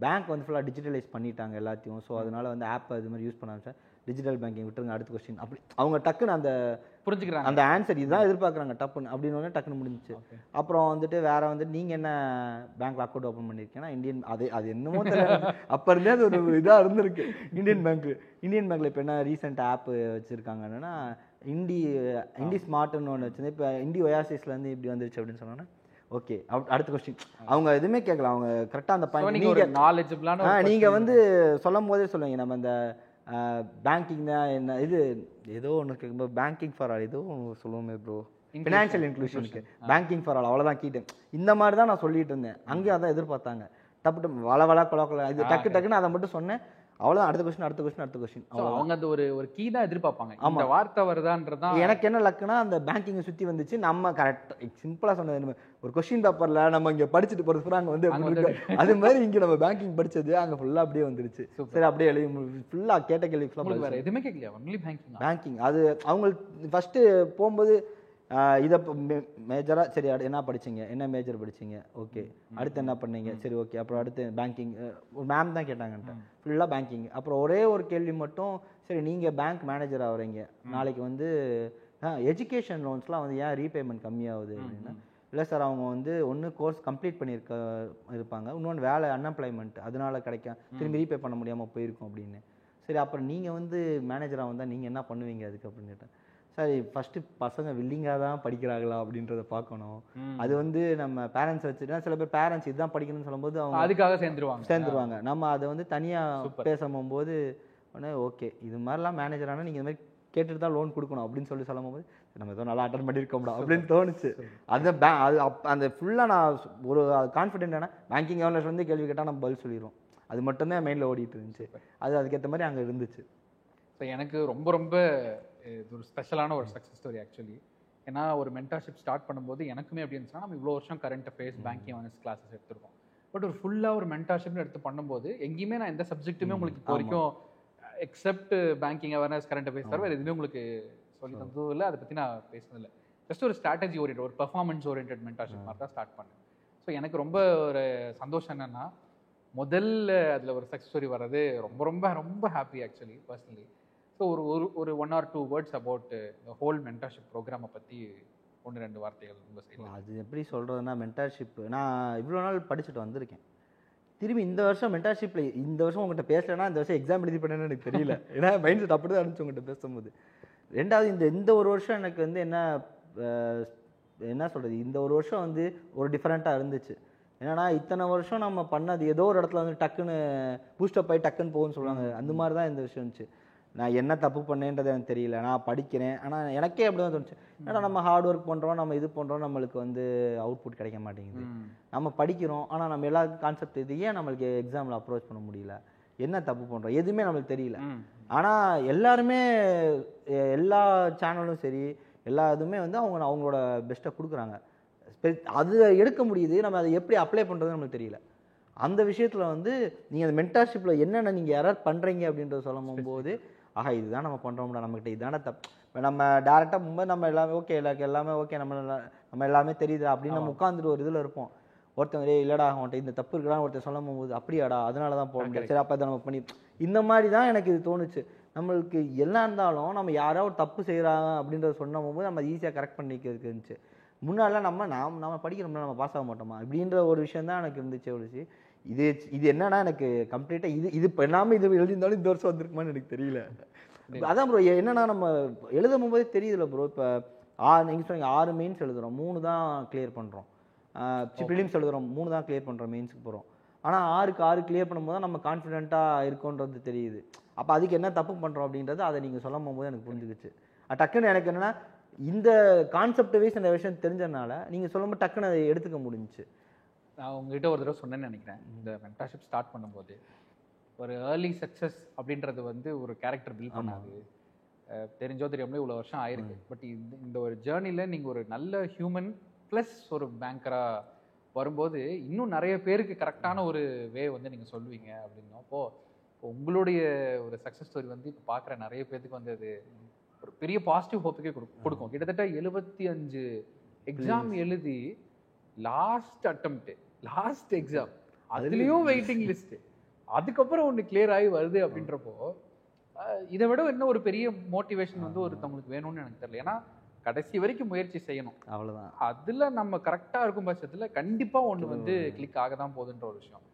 பேங்க் வந்து ஃபுல்லாக டிஜிட்டலைஸ் பண்ணிட்டாங்க எல்லாத்தையும். ஸோ அதனால வந்து ஆப் இது மாதிரி யூஸ் பண்ண ஆரம்பிச்சேன். டிஜிட்டல் பேங்கிங் விட்டுருங்க, அடுத்த கொஸ்டின் அப்படி அவங்க டக்குன்னு அந்த புரிஞ்சுக்கிறாங்க, அந்த ஆன்சர் இதுதான் எதிர்பார்க்குறாங்க டப்புன்னு அப்படின்னு டக்குன்னு முடிஞ்சிச்சு. அப்புறம் வந்துட்டு வேற வந்துட்டு நீங்கள் என்ன பேங்க்ல அக்கௌண்ட் ஓப்பன் பண்ணியிருக்கேன்னா இந்தியன் அது என்னமோ தெரியல. அப்போ இருந்தே அது ஒரு இதாக இருந்திருக்கு. இந்தியன் பேங்க்ல இப்போ என்ன ரீசெண்ட் ஆப் வச்சுருக்காங்கன்னா இண்டி ஸ்மார்ட்னு ஒன்று வச்சுருந்து இப்போ இண்டி ஒயாசிஸ்லேருந்து இப்படி வந்துருச்சு அப்படின்னு சொன்னோன்னா ஓகே அடுத்த கொஸ்டின். அவங்க எதுவுமே கேட்கல, அவங்க கரெக்டாக அந்த பாயிண்ட் நீங்கள் வந்து சொல்லும் போதே சொல்லுவீங்க. நம்ம இந்த பேங்கிங் தான் என்ன இது ஏதோ ஒன்று கேட்கும்போது பேங்கிங் ஃபார் ஆல் ஏதோ சொல்லுவோமே ப்ரோ, ஃபினான்ஷியல் இன்க்ளூஷனுக்கு பேங்கிங் ஃபார் ஆல் அவ்வளோதான் கேட்டேன். இந்த மாதிரி தான் நான் சொல்லிட்டு இருந்தேன். அங்கேயும் அதான் எதிர்பார்த்தாங்க. டப்பு வள கொல இது டக்குன்னு அதை மட்டும் சொன்னேன். அவ்வளோதான், அடுத்த கொஸ்டின். அவங்க அந்த ஒரு கீ தான் எதிர்பார்ப்பாங்க. இந்த வார்த்தை வருதான்றதான். எனக்கு என்ன லக்குன்னா அந்த பேங்கிங்கை சுற்றி வந்துச்சு. நம்ம கரெக்டாக சிம்பிளாக சொன்னது, ஒரு கொஸ்டின் பேப்பரில் நம்ம இங்கே படிச்சுட்டு போகிறது அங்கே வந்து அது மாதிரி இங்கே நம்ம பேங்கிங் படித்தது அங்கே ஃபுல்லாக அப்படியே வந்துருச்சு. சரி அப்படியே எழுதி ஃபுல்லாக கேட்ட கேள்வி ஃபுல்லாக வேறு எதுவுமே கேட்கலையா, ஒன்லி பேங்கிங். அது அவங்களுக்கு ஃபஸ்ட்டு போகும்போது இதை மேஜராக சரி என்ன படிச்சிங்க, என்ன மேஜர் படிச்சிங்க, ஓகே அடுத்து என்ன பண்ணீங்க, சரி ஓகே அப்புறம் அடுத்து பேங்கிங் ஒரு மேம் தான் கேட்டாங்கன்ட்டு ஃபுல்லாக பேங்கிங். அப்புறம் ஒரே ஒரு கேள்வி மட்டும், சரி நீங்கள் பேங்க் மேனேஜர் ஆகிறீங்க, நாளைக்கு வந்து எஜுகேஷன் லோன்ஸ்லாம் வந்து ஏன் ரீபேமெண்ட் கம்மியாகுது அப்படின்னா, இல்லை சார் அவங்க வந்து ஒன்று கோர்ஸ் கம்ப்ளீட் இருப்பாங்க, இன்னொன்று வேலை அன்எம்ப்ளாய்மெண்ட் அதனால கிடைக்கும், திரும்பி ரீபே பண்ண முடியாமல் போயிருக்கும் அப்படின்னு. சரி அப்புறம் நீங்கள் வந்து மேனேஜராக வந்தால் நீங்கள் என்ன பண்ணுவீங்க அதுக்கு அப்படின்னு கேட்டேன். சரி ஃபஸ்ட்டு பசங்க வில்லிங்காக தான் படிக்கிறாங்களா அப்படின்றத பார்க்கணும். அது வந்து நம்ம பேரண்ட்ஸ் வச்சுட்டா சில பேர் பேரண்ட்ஸ் இதுதான் படிக்கணும்னு சொல்லும்போது அவங்க அதுக்காக சேர்ந்துருவாங்க. நம்ம அதை வந்து தனியாக பேசும்போது உடனே ஓகே இது மாதிரிலாம் மேனேஜர் ஆனால் நீங்கள் இந்த மாதிரி கேட்டுட்டு தான் லோன் கொடுக்கணும் அப்படின்னு சொல்லும்போது நம்ம ஏதோ நல்லா அட்டன் பண்ணியிருக்கோம்டா அப்படின்னு தோணுச்சு. அந்த ஃபுல்லாக நான் ஒரு கான்ஃபிடென்ட் ஏன்னா பேங்கிங் அவேர்னஸ் வந்து கேள்வி கேட்டால் நம்ம பதில் சொல்லிடுவோம். அது மட்டும்தான் மெயினில் ஓடிட்டு இருந்துச்சு. அதுக்கேற்ற மாதிரி அங்கே இருந்துச்சு. ஸோ எனக்கு ரொம்ப ரொம்ப இது ஒரு ஸ்பெஷலான ஒரு சக்ஸஸ் ஸ்டோரி ஆக்சுவலி. ஏன்னா ஒரு மென்டார்ஷிப் ஸ்டார்ட் பண்ணும்போது எனக்குமே எப்படி இருந்துச்சுன்னா, நம்ம இவ்வளோ வருஷம் current affairs banking awareness classes எடுத்துருக்கோம். பட் ஒரு ஃபுல்லாக ஒரு மென்டார்ஷிப்னு எடுத்து பண்ணும்போது எங்கேயுமே நான் எந்த சப்ஜெக்ட்டுமே உங்களுக்கு இப்போ வரைக்கும் accept banking awareness current affairs தவிர வேறு எதுவுமே உங்களுக்கு சொல்லி தந்ததும் இல்லை, அதை பற்றி நான் பேசுனதில்லை. ஜஸ்ட் ஒரு ஸ்ட்ராட்டஜி ஓரியன்ட், ஒரு பெர்ஃபார்மன்ஸ் ஓரியன்ட் மென்டார்ஷிப் மாதிரி தான் ஸ்டார்ட் பண்ணேன். ஸோ எனக்கு ரொம்ப ஒரு சந்தோஷம் என்னென்னா, முதல்ல அதில் ஒரு சக்ஸஸ் ஸ்டோரி வர்றது ரொம்ப ரொம்ப ரொம்ப ஹாப்பி ஆக்சுவலி பர்சனலி. ஸோ ஒரு ஒரு ஒரு 1 or 2 words about the whole mentorship ப்ரோக்ராமை பற்றி 1-2 வார்த்தைகள் உங்கள் செய்யலாம். அது எப்படி சொல்கிறதுனா, மென்டார்ஷிப் நான் இவ்வளோ நாள் படிச்சுட்டு வந்திருக்கேன். திரும்பி இந்த வருஷம் மென்டார்ஷிப்பில் இந்த வருஷம் உங்கள்கிட்ட பேசலைன்னா இந்த வருஷம் எக்ஸாம் எழுதி பண்ணேன்னு எனக்கு தெரியல. ஏன்னா மைண்ட் செட் அப்படி தான் இருந்துச்சு உங்கள்கிட்ட பேசும்போது. ரெண்டாவது இந்த ஒரு வருஷம் எனக்கு வந்து என்ன சொல்கிறது, இந்த ஒரு வருஷம் வந்து ஒரு டிஃப்ரெண்ட்டாக இருந்துச்சு. ஏன்னா இத்தனை வருஷம் நம்ம பண்ணது ஏதோ ஒரு இடத்துல வந்து டக்குன்னு பூஸ்டப் ஆகி டக்குன்னு போகும்னு சொல்லுவாங்க, அந்த மாதிரி தான் இந்த விஷயம் இருந்துச்சு. நான் என்ன தப்பு பண்ணேன்றது எனக்கு தெரியல, நான் படிக்கிறேன், ஆனால் எனக்கே அப்படி தான் தோணுச்சு. ஏன்னா நம்ம ஹார்ட் ஒர்க் பண்ணுறோம், நம்ம இது பண்ணுறோம், நம்மளுக்கு வந்து அவுட்புட் கிடைக்க மாட்டேங்குது. நம்ம படிக்கிறோம், ஆனால் நம்ம எல்லா கான்செப்ட் இது ஏன் நம்மளுக்கு எக்ஸாமில் அப்ரோச் பண்ண முடியல, என்ன தப்பு பண்ணுறோம், எதுவுமே நம்மளுக்கு தெரியல. ஆனால் எல்லாருமே எல்லா சேனலும் சரி எல்லா இதுவுமே வந்து அவங்களோட பெஸ்ட்டை கொடுக்குறாங்க. அது எடுக்க முடியுது, நம்ம அதை எப்படி அப்ளை பண்ணுறது நம்மளுக்கு தெரியல. அந்த விஷயத்தில் வந்து நீங்கள் அந்த மென்டார்ஷிப்பில் என்னென்ன நீங்கள் எரர் பண்ணுறீங்க அப்படின்றத சொல்லும் போது, ஆஹா இதுதான் நம்ம பண்ணுறோம்டா, நம்மகிட்ட இதான தப்பு. இப்போ நம்ம டேரெக்டாக முன்பு நம்ம எல்லாமே ஓகே, எல்லாமே ஓகே, நம்ம எல்லாமே தெரியுது அப்படின்னு நம்ம உட்காந்துட்டு ஒரு இதில் இருப்போம். ஒருத்தவங்க இல்லைடா அவன்கிட்ட இந்த தப்பு இருக்கலான்னு ஒருத்தர் சொல்லும் போது, அப்படியாடா அதனால தான் போக முடியாது, சரி அப்போ அதை நம்ம பண்ணி, இந்த மாதிரி தான் எனக்கு இது தோணுச்சு. நம்மளுக்கு எல்லாம் இருந்தாலும் நம்ம யாராவது ஒரு தப்பு செய்கிறாங்க அப்படின்றத சொன்னும் போது நம்ம ஈஸியாக கரெக்ட் பண்ணிக்கிறதுக்கு இருந்துச்சு. முன்னாடிலாம் நம்ம படிக்கிறோம்னா நம்ம பாஸ் ஆக மாட்டோமா அப்படின்ற ஒரு விஷயம் தான் எனக்கு இருந்துச்சு. ஒழிச்சு இது என்னன்னா எனக்கு கம்ப்ளீட்டாக இது இப்போ எல்லாமே இது எழுதியிருந்தாலும் இந்த வருஷம் வந்திருக்குமான்னு எனக்கு தெரியல. அதான் ப்ரோ, என்னன்னா நம்ம எழுதும் போதே தெரியுதுல்ல ப்ரோ. இப்போ நீங்கள் சொன்னீங்க 6 மெயின்ஸ் எழுதுகிறோம், 3 தான் கிளியர் பண்ணுறோம். ப்ரிலிம்ஸ் எழுதுகிறோம், 3 தான் கிளியர் பண்ணுறோம், மெயின்ஸுக்கு போகிறோம். ஆனால் 6க்கு 6 கிளியர் பண்ணும்போது தான் நம்ம கான்ஃபிடென்ட்டாக இருக்கோன்றது தெரியுது. அப்போ அதுக்கு என்ன தப்பு பண்ணுறோம் அப்படின்றது அதை நீங்கள் சொல்லும் போது எனக்கு புரிஞ்சுக்கிச்சு. டக்குன்னு எனக்கு என்னென்னா இந்த கான்செப்ட் வைஸ் இந்த விஷயம் தெரிஞ்சதுனால நீங்கள் சொல்லும்போது டக்குன்னு அதை எடுத்துக்க முடிஞ்சிச்சு. நான் உங்ககிட்ட ஒரு தடவை சொன்னேன்னு நினைக்கிறேன், இந்த மென்டார்ஷிப் ஸ்டார்ட் பண்ணும்போது ஒரு ஏர்லி சக்ஸஸ் அப்படின்றது வந்து ஒரு கேரக்டர் பில்ட் பண்ணாது, தெரிஞ்சோ தெரியாமலே இவ்வளோ வருஷம் ஆயிருக்கு. பட் இந்த ஒரு ஜேர்னியில் நீங்கள் ஒரு நல்ல ஹியூமன் ப்ளஸ் ஒரு பேங்கராக வரும்போது இன்னும் நிறைய பேருக்கு கரெக்டான ஒரு வே வந்து நீங்கள் சொல்லுவீங்க அப்படின்னா, அப்போது உங்களுடைய ஒரு சக்ஸஸ் ஸ்டோரி வந்து இப்போ பார்க்குற நிறைய பேருக்கு வந்து அது ஒரு பெரிய பாசிட்டிவ் ஹோப்புக்கே கொடுக்கும். கிட்டத்தட்ட 75 எக்ஸாம் எழுதி லாஸ்ட் எக்ஸாம் அதுலேயும் வெயிட்டிங் லிஸ்ட்டு, அதுக்கப்புறம் ஒன்று கிளியர் ஆகி வருது அப்படின்றப்போ இதை விட இன்னும் ஒரு பெரிய மோட்டிவேஷன் வந்து ஒருத்தவங்களுக்கு வேணும்னு எனக்கு தெரியல. ஏன்னா கடைசி வரைக்கும் முயற்சி செய்யணும், அவ்வளோதான். அதில் நம்ம கரெக்டாக இருக்கும் பட்சத்தில் கண்டிப்பாக ஒன்று வந்து கிளிக் ஆக தான் போகுதுன்ற ஒரு விஷயம்.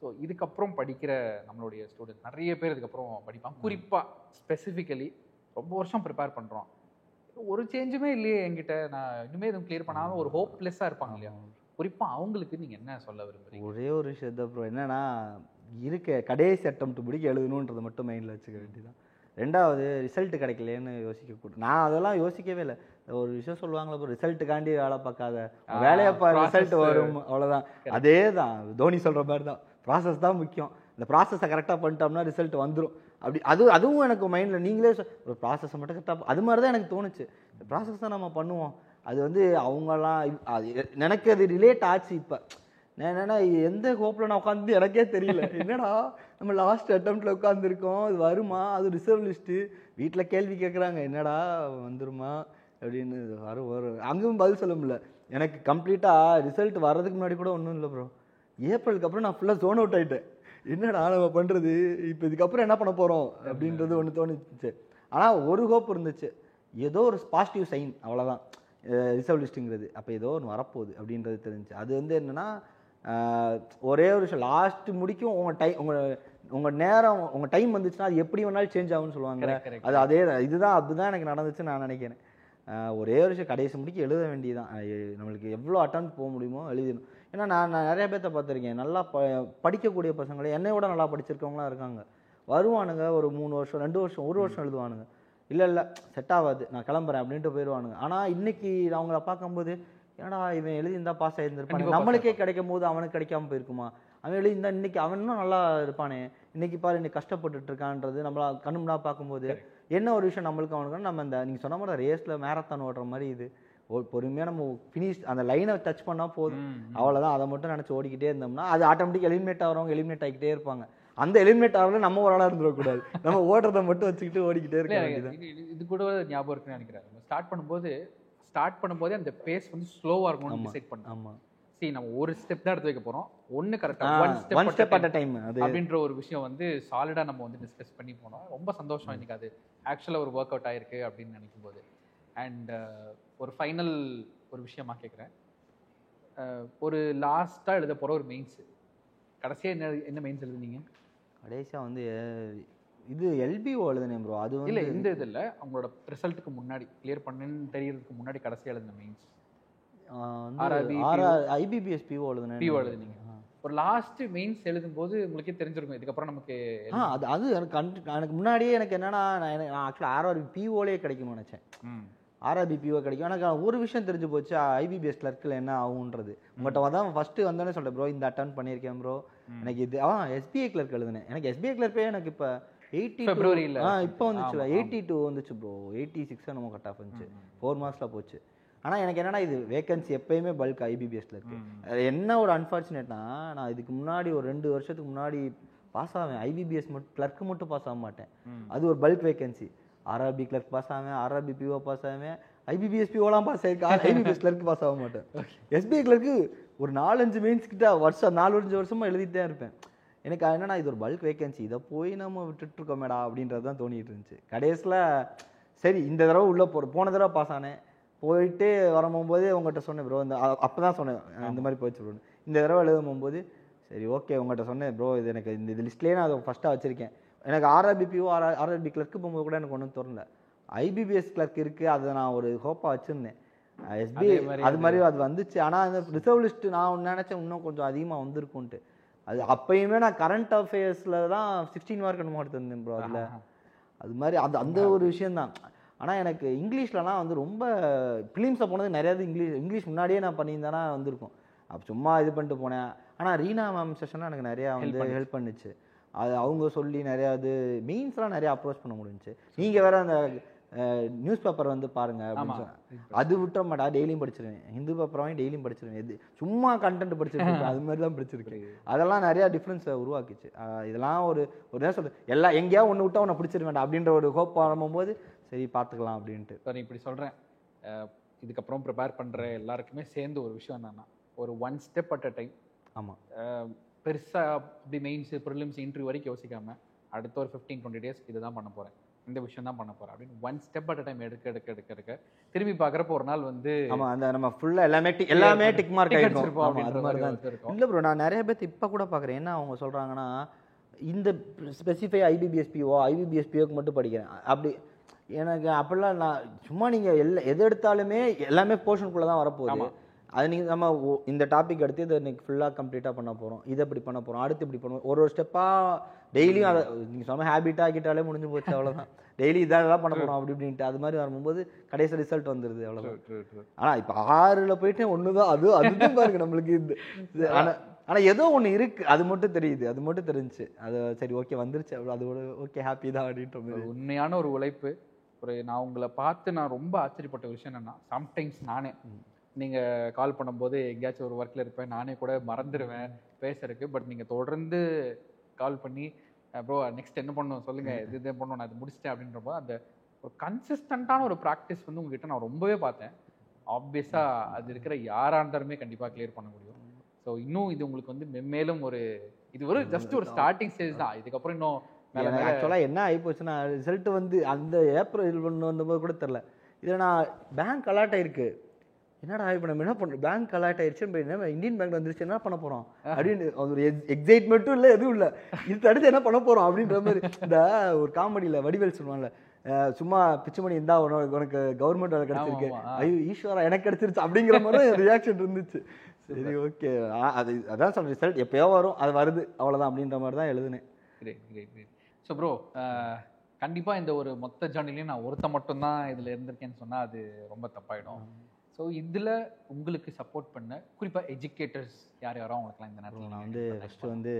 ஸோ இதுக்கப்புறம் படிக்கிற நம்மளுடைய ஸ்டூடெண்ட் நிறைய பேர் இதுக்கப்புறம் படிப்பாங்க. குறிப்பாக ஸ்பெசிஃபிக்கலி ரொம்ப வருஷம் ப்ரிப்பேர் பண்ணுறோம், ஒரு சேஞ்சுமே இல்லையே என்கிட்ட, நான் இன்னுமே எதுவும் கிளியர் பண்ணாமல் ஒரு ஹோப்லெஸ்ஸாக இருப்பாங்க இல்லையா, குறிப்பாக அவங்களுக்கு நீங்கள் என்ன சொல்ல விரும்புறீங்க? ஒரே ஒரு விஷயத்தை அப்புறம் என்னன்னா கடைசி அட்டெம்ப்ட் முடிக்க எழுதணுன்றதை மட்டும் மைண்டில் வச்சுக்க வேண்டியதான். ரெண்டாவது ரிசல்ட் கிடைக்கலன்னு யோசிக்கக்கூடாது. நான் அதெல்லாம் யோசிக்கவே இல்லை. ஒரு விஷயம் சொல்லுவாங்களே அப்புறம் ரிசல்ட்டுக்காண்டி வேலை பார்க்காத, வேலையை ரிசல்ட் வரும் அவ்வளோதான். அதே தான் தோனி சொல்கிற மாதிரி தான், ப்ராசஸ் தான் முக்கியம். இந்த ப்ராசஸை கரெக்டாக பண்ணிட்டோம்னா ரிசல்ட் வந்துடும். அப்படி அதுவும் எனக்கு மைண்டில் நீங்களே ஒரு ப்ராசஸை மட்டும் கரெக்டாக, அது மாதிரி தான் எனக்கு தோணுச்சு. இந்த ப்ராசஸ் தான் நம்ம பண்ணுவோம், அது வந்து அவங்களாம் எனக்கு அது ரிலேட் ஆச்சு. இப்போ நான் என்னென்னா எந்த ஹோப்பில் நான் உட்காந்து எனக்கே தெரியல, என்னடா நம்ம லாஸ்ட் அட்டெம்ப்டில் உட்காந்துருக்கோம், அது வருமா, அது ரிசர்வ் லிஸ்ட்டு, வீட்டில் கேள்வி கேட்குறாங்க என்னடா வந்துருமா அப்படின்னு, வரும் அங்கேயும் பதில் சொல்ல முடியல. எனக்கு கம்ப்ளீட்டாக ரிசல்ட் வர்றதுக்கு முன்னாடி கூட ஒன்றும் இல்லை ப்ரோ. ஏப்ரலுக்கு அப்புறம் நான் ஃபுல்லாக ஜோன் அவுட் ஆகிட்டேன். என்னடா நம்ம பண்ணுறது, இப்போ இதுக்கப்புறம் என்ன பண்ண போகிறோம் அப்படின்றது ஒன்று தோணுச்சு. ஆனால் ஒரு ஹோப் இருந்துச்சு, ஏதோ ஒரு பாசிட்டிவ் சைன், அவ்வளோதான். ரிசர்வ் லிஸ்ட்டுங்கிறது அப்போ ஏதோ ஒன்று வரப்போகுது அப்படின்றது தெரிஞ்சிச்சு. அது வந்து என்னென்னா ஒரே ஒரு விஷயம், லாஸ்ட்டு முடிக்கும் உங்கள் நேரம் உங்கள் டைம் வந்துச்சுன்னா அது எப்படி வேணாலும் சேஞ்ச் ஆகும்னு சொல்லுவாங்க. அது அதுதான் எனக்கு நடந்துச்சுன்னு நான் நினைக்கிறேன். ஒரே ஒரு விஷயம், கடைசி முடிக்க எழுத வேண்டியதான். நம்மளுக்கு எவ்வளோ அட்டன் போக முடியுமோ எழுதிடணும். ஏன்னா நான் நிறைய பேர்த்த பார்த்துருக்கேன், நல்லா படிக்கக்கூடிய பசங்களே என்னையோட நல்லா படிச்சிருக்கவங்களாம் இருக்காங்க. வருவானுங்க ஒரு 3 வருஷம் 2 வருஷம் 1 வருஷம் எழுதுவானுங்க, இல்லை செட் ஆகாது நான் கிளம்புறேன் அப்படின்ட்டு போயிடுவானுங்க. ஆனால் இன்னைக்கு அவங்கள பார்க்கும்போது ஏன்னா இவன் எழுதியிருந்தா பாஸ் ஆகியிருந்திருப்பான், நம்மளுக்கே கிடைக்கும் போது அவனுக்கு கிடைக்காம போயிருக்குமா, அவன் எழுதியிருந்தா இன்னைக்கு அவன் இன்னும் நல்லா இருப்பானே, இன்னைக்கு பாரு இன்னைக்கு கஷ்டப்பட்டுட்டு இருக்கான்றது நம்மளா கண்ணுமுன்னா பார்க்கும்போது என்ன ஒரு விஷயம் நம்மளுக்கு அவனுக்கு நம்ம இந்த நீங்கள் சொன்ன மாதிரி ரேஸில் மேரத்தான் ஓடுற மாதிரி இது பொறுமையாக நம்ம ஃபினிஷ் அந்த லைனை டச் பண்ணால் போதும், அவ்வளோதான். அதை மட்டும் நினச்சி ஓடிக்கிட்டே இருந்தோம்னா அது ஆட்டோமேட்டிக் எலிமினேட் ஆகிறவங்க எலிமினேட் ஆகிக்கிட்டே இருப்பாங்க. அந்த எலிமினேட் ஆகல நம்ம ஒரு ஆளாக இருந்துடக்கூடாது, நம்ம ஓடுறதை மட்டும் வச்சுக்கிட்டு ஓடிக்கிட்டே இருக்க இல்ல, வேண்டியது. இது கூட ஞாபகம் இருக்குன்னு நினைக்கிறேன். நம்ம ஸ்டார்ட் பண்ணும்போதே அந்த பேஸ் வந்து ஸ்லோவா இருக்கணும்னு டிசைட் பண்ணோம். ஆமா, சரி, நம்ம ஒரு ஸ்டெப் தான் எடுத்து வைக்க போறோம், ஒன்னு கரெக்டா ஒன் ஸ்டெப் அட் டைம் அது அப்படின்ற ஒரு விஷயம் வந்து சாலிடா நம்ம வந்து டிஸ்கஸ் பண்ணி போனோம். ரொம்ப சந்தோஷம் இன்னைக்கு அது ஆக்சுவலா ஒரு ஒர்க் அவுட் ஆயிருக்கு அப்படின்னு நினைக்கும் போது. அண்ட் ஒரு ஃபைனல் ஒரு விஷயமா கேட்குறேன். ஒரு லாஸ்டா எழுத போற ஒரு மெயின்ஸ், கடைசியா என்ன மெயின்ஸ் எழுதுனீங்க? கடைசியாக வந்து இது எல்பிஓ எழுதுனேன் ப்ரோ. அது இல்ல வந்து இந்த இதில் அவங்களோட ரிசல்ட்டுக்கு முன்னாடி கிளியர் பண்ணுன்னு தெரியறதுக்கு முன்னாடி கடைசியா எழுதுன மெயின்ஸ். ஐபிபிஎஸ் பிஓ எழுதுனேன். பிஓ எழுதுனீங்க. ஒரு லாஸ்ட் மெயின்ஸ் எழுதும்போது உங்களுக்கே தெரிஞ்சிருக்கும் இதுக்கப்புறம் நமக்கு அது எனக்கு முன்னாடியே எனக்கு என்னன்னா, நான் ஆக்சுவலாக ஆர்ஆர்பி பிஓலேயே கிடைக்கும்னு நினச்சேன். ஆர்ஆர்பி பிஓ கிடைக்கும். எனக்கு ஒரு விஷயம் தெரிஞ்சு போச்சு, ஐபிபிஎஸ் கிளர்க்கில் என்ன ஆகுன்றது. உங்கள்கிட்ட தான் ஃபஸ்ட்டு வந்தோடனே சொல்கிறேன் ப்ரோ, இந்த அட்டன் பண்ணியிருக்கேன் ப்ரோ, எனக்கு இது எஸ்பிஐ கிளர்க் எழுதுனேன். எனக்கு எஸ்பிஐ கிளர்க்கே எனக்கு இப்போ 80 ஃபெப்ரவரியில் இப்போ வந்துச்சு, 82 வந்துச்சு ப்ரோ. 86 நம்ம கட் ஆஃப் வந்துச்சு, 4 மார்க்ஸில் போச்சு. ஆனால் எனக்கு என்னன்னா, இது வேகன்சி எப்பயுமே பல்க் ஐபிபிஎஸ்ல இருக்கு. என்ன ஒரு அன்ஃபார்ச்சுனேட்னா, நான் இதுக்கு முன்னாடி ஒரு 2 வருஷத்துக்கு முன்னாடி பாஸ் ஆவேன், ஐபிபிஎஸ் மட்டும் கிளர்க்கு மட்டும் பாஸ் ஆக மாட்டேன். அது ஒரு bulk vacancy. RRB clerk pass ஆவேன், ஆர்ஆர்பி பிஓ பாஸ் ஆவேன், ஐபிபிஎஸ் பிஓலாம் பாஸ் ஆயிருக்கு, ஐபிபிஎஸ் கிளர்க்கு பாஸ் ஆக மாட்டேன். எஸ்பிஐ கிளர்க்கு ஒரு 4-5 மெயின்ஸ் கிட்ட வருஷம் 4-5 வருஷமா எழுதிட்டே இருப்பேன். எனக்கு என்னன்னா, இது ஒரு பல்க் வேகன்சி, இதை போய் நம்ம விட்டுட்டு இருக்கோமேடா அப்படின்றது தான் தோணிட்டு இருந்துச்சு. கடைசியில் சரி இந்த தடவை உள்ளே போன தடவை பாஸ் ஆனேன், போயிட்டு வரும்போதே உங்கள்கிட்ட சொன்னேன் ப்ரோ, இந்த அப்போ தான் சொன்னேன் இந்த மாதிரி போயிடுச்சு ப்ரோ. இந்த தடவை எழுதும் போது சரி ஓகே உங்கள்கிட்ட சொன்னேன் ப்ரோ, இது எனக்கு இந்த லிஸ்ட்லேயே நான் அதை ஃபஸ்ட்டாக வச்சுருக்கேன். எனக்கு ஆர்ஆர்பி பிஓ ஆர்ஆர்பி கிளர்க்கு போகும்போது கூட எனக்கு ஒன்றும் தோணல. ஐபிபிஎஸ் கிளர்க் இருக்குது, அதை நான் ஒரு ஹோப்பாக வச்சுருந்தேன். எஸ்பிஐ அது மாதிரி அது வந்துச்சு. ஆனால் அந்த ரிசர்வ் லிஸ்ட்டு நான் நினச்சேன் இன்னும் கொஞ்சம் அதிகமாக வந்திருக்குன்ட்டு. அது அப்பயுமே நான் கரண்ட் அஃபேர்ஸில் தான் 16 மார்க் என்னமோ எடுத்திருந்தேன் ப்ரோ. அதில் அது மாதிரி அந்த ஒரு விஷயந்தான். ஆனால் எனக்கு இங்கிலீஷ்லலாம் வந்து ரொம்ப ஃபிலிம்ஸை போனது நிறையாது இங்கிலீஷ் முன்னாடியே நான் பண்ணியிருந்தேன்னா வந்திருக்கும். அப்போ சும்மா இது பண்ணிட்டு போனேன். ஆனால் ரீனா மேம் செஷன்லாம் எனக்கு நிறையா வந்து ஹெல்ப் பண்ணிச்சு. அது அவங்க சொல்லி நிறையா இது மெயின்ஸ்லாம் நிறையா அப்ரோச் பண்ண முடிஞ்சிச்சு. நீங்கள் வேறு அந்த நியூஸ் பேப்பர் வந்து பாருங்க அப்படின்னு சொன்னேன். அது விட்ட மாட்டா, டெய்லியும் படிச்சிருவேன். ஹிந்து பேப்பராகவும் டெய்லியும் படிச்சிருவேன். எது சும்மா கண்டென்ட் படிச்சிருக்கேன் அது மாதிரி தான் படிச்சிருக்கேன். அதெல்லாம் நிறையா டிஃப்ரென்ஸை உருவாக்கிச்சு. இதெல்லாம் ஒரு என்ன சொல்கிறது, எல்லாம் எங்கேயாவது ஒன்று விட்டா உன்னை பிடிச்சிட வேண்டாம் அப்படின்ற ஒரு ஹோப் ஆரம்பும்போது சரி பார்த்துக்கலாம் அப்படின்ட்டு. சார் இப்படி சொல்கிறேன், இதுக்கப்புறம் ப்ரிப்பேர் பண்ணுற எல்லாருக்குமே சேர்ந்து ஒரு விஷயம் என்னென்னா, ஒரு 1 ஸ்டெப் அட் அ டைம். ஆமாம், பெருசாக அப்படி மெயின்ஸு ப்ரிலிம்ஸ் இன்டர்வியூ வரைக்கும் யோசிக்காமல் அடுத்த ஒரு 15-20 டேஸ் இது தான் பண்ண போகிறேன், இந்த விஷயம் தான் பண்ண போகிறேன் அப்படின்னு 1 ஸ்டெப் அட் அ டைம் எடுக்க திரும்பி பார்க்குறப்ப ஒரு நாள் வந்து ஆமாம் அந்த நம்ம ஃபுல்லாக எல்லாமே டிக் மார்க் ஆகிருப்போம். அது மாதிரி தான் இருக்கும். இல்லை ப்ரோ, நான் நிறைய பேர் இப்போ கூட பார்க்குறேன். என்ன அவங்க சொல்கிறாங்கன்னா, இந்த ஸ்பெசிஃபை ஐபிபிஎஸ்பிஓக்கு மட்டும் படிக்கிறேன் அப்படி. எனக்கு அப்படிலாம் நான் சும்மா நீங்கள் எது எடுத்தாலுமே எல்லாமே போர்ஷனுக்குள்ளே தான் வரப்போகுது. அது நீங்கள் நம்ம இந்த டாபிக் எடுத்து இதை இன்னைக்கு ஃபுல்லாக கம்ப்ளீட்டாக பண்ண போகிறோம், இதை இப்படி பண்ண போகிறோம், அடுத்து இப்படி பண்ணுவோம், ஒரு ஸ்டெப்பாக டெய்லியும் அதை நீங்கள் சொன்ன ஹேபிட் ஆக்கிட்டாலே முடிஞ்சு போச்சு, அவ்வளோதான். டெய்லி இதெல்லாம் பண்ண போகிறோம் அப்படி இப்படின்ட்டு அது மாதிரி வரும்போது கடைசி ரிசல்ட் வந்துடுது, அவ்வளோதான். ஆனால் இப்போ 6ல் போயிட்டு ஒன்று தான் அதுதான் பாருங்க நம்மளுக்கு இது. ஆனால் ஏதோ ஒன்று இருக்குது, அது மட்டும் தெரியுது, அது மட்டும் தெரிஞ்சிச்சு. அது சரி ஓகே வந்துருச்சு, அது ஒரு ஓகே ஹாப்பி தான் அப்படின்ற மாதிரி. உண்மையான ஒரு உழைப்பு. நான் உங்களை பார்த்து நான் ரொம்ப ஆச்சரியப்பட்ட விஷயம் என்னென்னா, சம்டைம்ஸ் நானே நீங்கள் கால் பண்ணும்போது எங்கேயாச்சும் ஒரு ஒர்க்கில் இருப்பேன், நானே கூட மறந்துடுவேன் பேசுறதுக்கு. பட் நீங்கள் தொடர்ந்து கால் பண்ணி ப்ரோ நெக்ஸ்ட் என்ன பண்ணணும் சொல்லுங்கள், இது பண்ணணும், நான் அது முடிச்சிட்டேன் அப்படின்றப்போ அந்த ஒரு கன்சிஸ்டண்ட்டான ஒரு ப்ராக்டிஸ் வந்து உங்ககிட்ட நான் ரொம்பவே பார்த்தேன். ஆப்வியஸாக அது இருக்கிற யாராக இருந்தாலுமே கண்டிப்பாக கிளியர் பண்ண முடியும். ஸோ இன்னும் இது உங்களுக்கு வந்து மென்மேலும் இது ஒரு ஜஸ்ட் ஒரு ஸ்டார்டிங் ஸ்டேஜ் தான். இதுக்கப்புறம் இன்னும் ஆக்சுவலாக என்ன ஆகி போச்சுன்னா, ரிசல்ட் வந்து அந்த ஏப்ரல் வந்தபோது கூட தெரில, இதில் நான் பேங்க் அலாட் ஆயிருக்கு, என்னடா இப்போ நம்ம என்ன பண்ணுறோம், பேங்க் அலாட் ஆயிடுச்சு, என்ன இந்தியன் பேங்க் வந்துருச்சு, என்ன பண்ண போகிறோம் அப்படின்னு ஒரு எக்ஸைட்மெண்ட்டும் இல்லை, எதுவும் இல்லை, இது தடுத்து என்ன பண்ண போகிறோம் அப்படின்ற மாதிரி. இந்த ஒரு காமெடியில் வடிவேல் சொல்லுவாங்கல்ல, சும்மா பிச்சு மணி இருந்தா உனக்கு கவர்மெண்ட் வேலை கிடைச்சிருக்கு, ஐயோ ஈஸ்வரா எனக்கு கிடைச்சிருச்சு அப்படிங்கிற மாதிரி ரியாக்ஷன் இருந்துச்சு. சரி ஓகே, அதான் சொல்கிறேன், ரிசல்ட் எப்போயோ வரும், அது வருது அவ்வளோதான் அப்படின்ற மாதிரி தான் எழுதுனேன். கிரேட். ஸோ ப்ரோ, கண்டிப்பாக இந்த ஒரு மொத்த ஜேர்னிலையும் நான் ஒருத்த மட்டும்தான் இதில் இருந்திருக்கேன்னு சொன்னால் அது ரொம்ப தப்பாயிடும். ஸோ இதில் உங்களுக்கு சப்போர்ட் பண்ண குறிப்பாக எஜுகேட்டர்ஸ் யாரும் அவங்களுக்குலாம் இந்த நேரத்தில் நான் வந்து ஃபஸ்ட்டு வந்து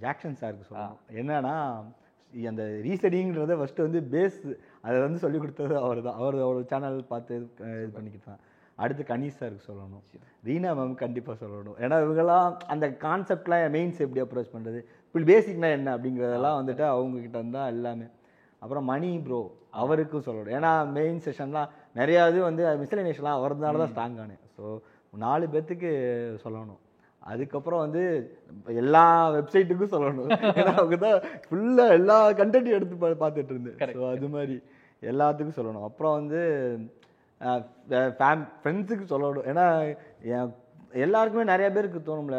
ஜாக்சன் சாருக்கு சொல்லணும். என்னன்னா, அந்த ரீசெடிங்கிறத ஃபஸ்ட்டு வந்து பேஸ் அதை வந்து சொல்லிக் கொடுத்தது அவர் தான். அவர் சேனல் பார்த்து இது பண்ணிக்கிட்டு தான். அடுத்து கணேஷ் சாருக்கு சொல்லணும், ரீனா மேம் கண்டிப்பாக சொல்லணும். ஏன்னா இவங்கெல்லாம் அந்த கான்செப்ட்லாம் மெயின்ஸ் எப்படி அப்ரோச் பண்ணுறது, இப்படி பேசிக்னா என்ன அப்படிங்கிறதெல்லாம் வந்துட்டு அவங்கக்கிட்ட இருந்தால் எல்லாமே. அப்புறம் மணி ப்ரோ அவருக்கும் சொல்லணும். ஏன்னா மெயின் செஷன்லாம் நிறையா இது வந்து மிஸ்லேனியேஷன்லாம் அவர்னால தான் ஸ்ட்ராங் ஆனேன். ஸோ 4 பேர்த்துக்கு சொல்லணும். அதுக்கப்புறம் வந்து எல்லா வெப்சைட்டுக்கும் சொல்லணும். ஏன்னா அவங்க தான் ஃபுல்லாக எல்லா கண்டென்ட்டும் எடுத்து பார்த்துட்டு இருந்தேன். ஸோ அது மாதிரி எல்லாத்துக்கும் சொல்லணும். அப்புறம் வந்து ஃப்ரெண்ட்ஸுக்கு சொல்லணும். ஏன்னா எல்லாருக்குமே நிறைய பேருக்கு தோணும்ல,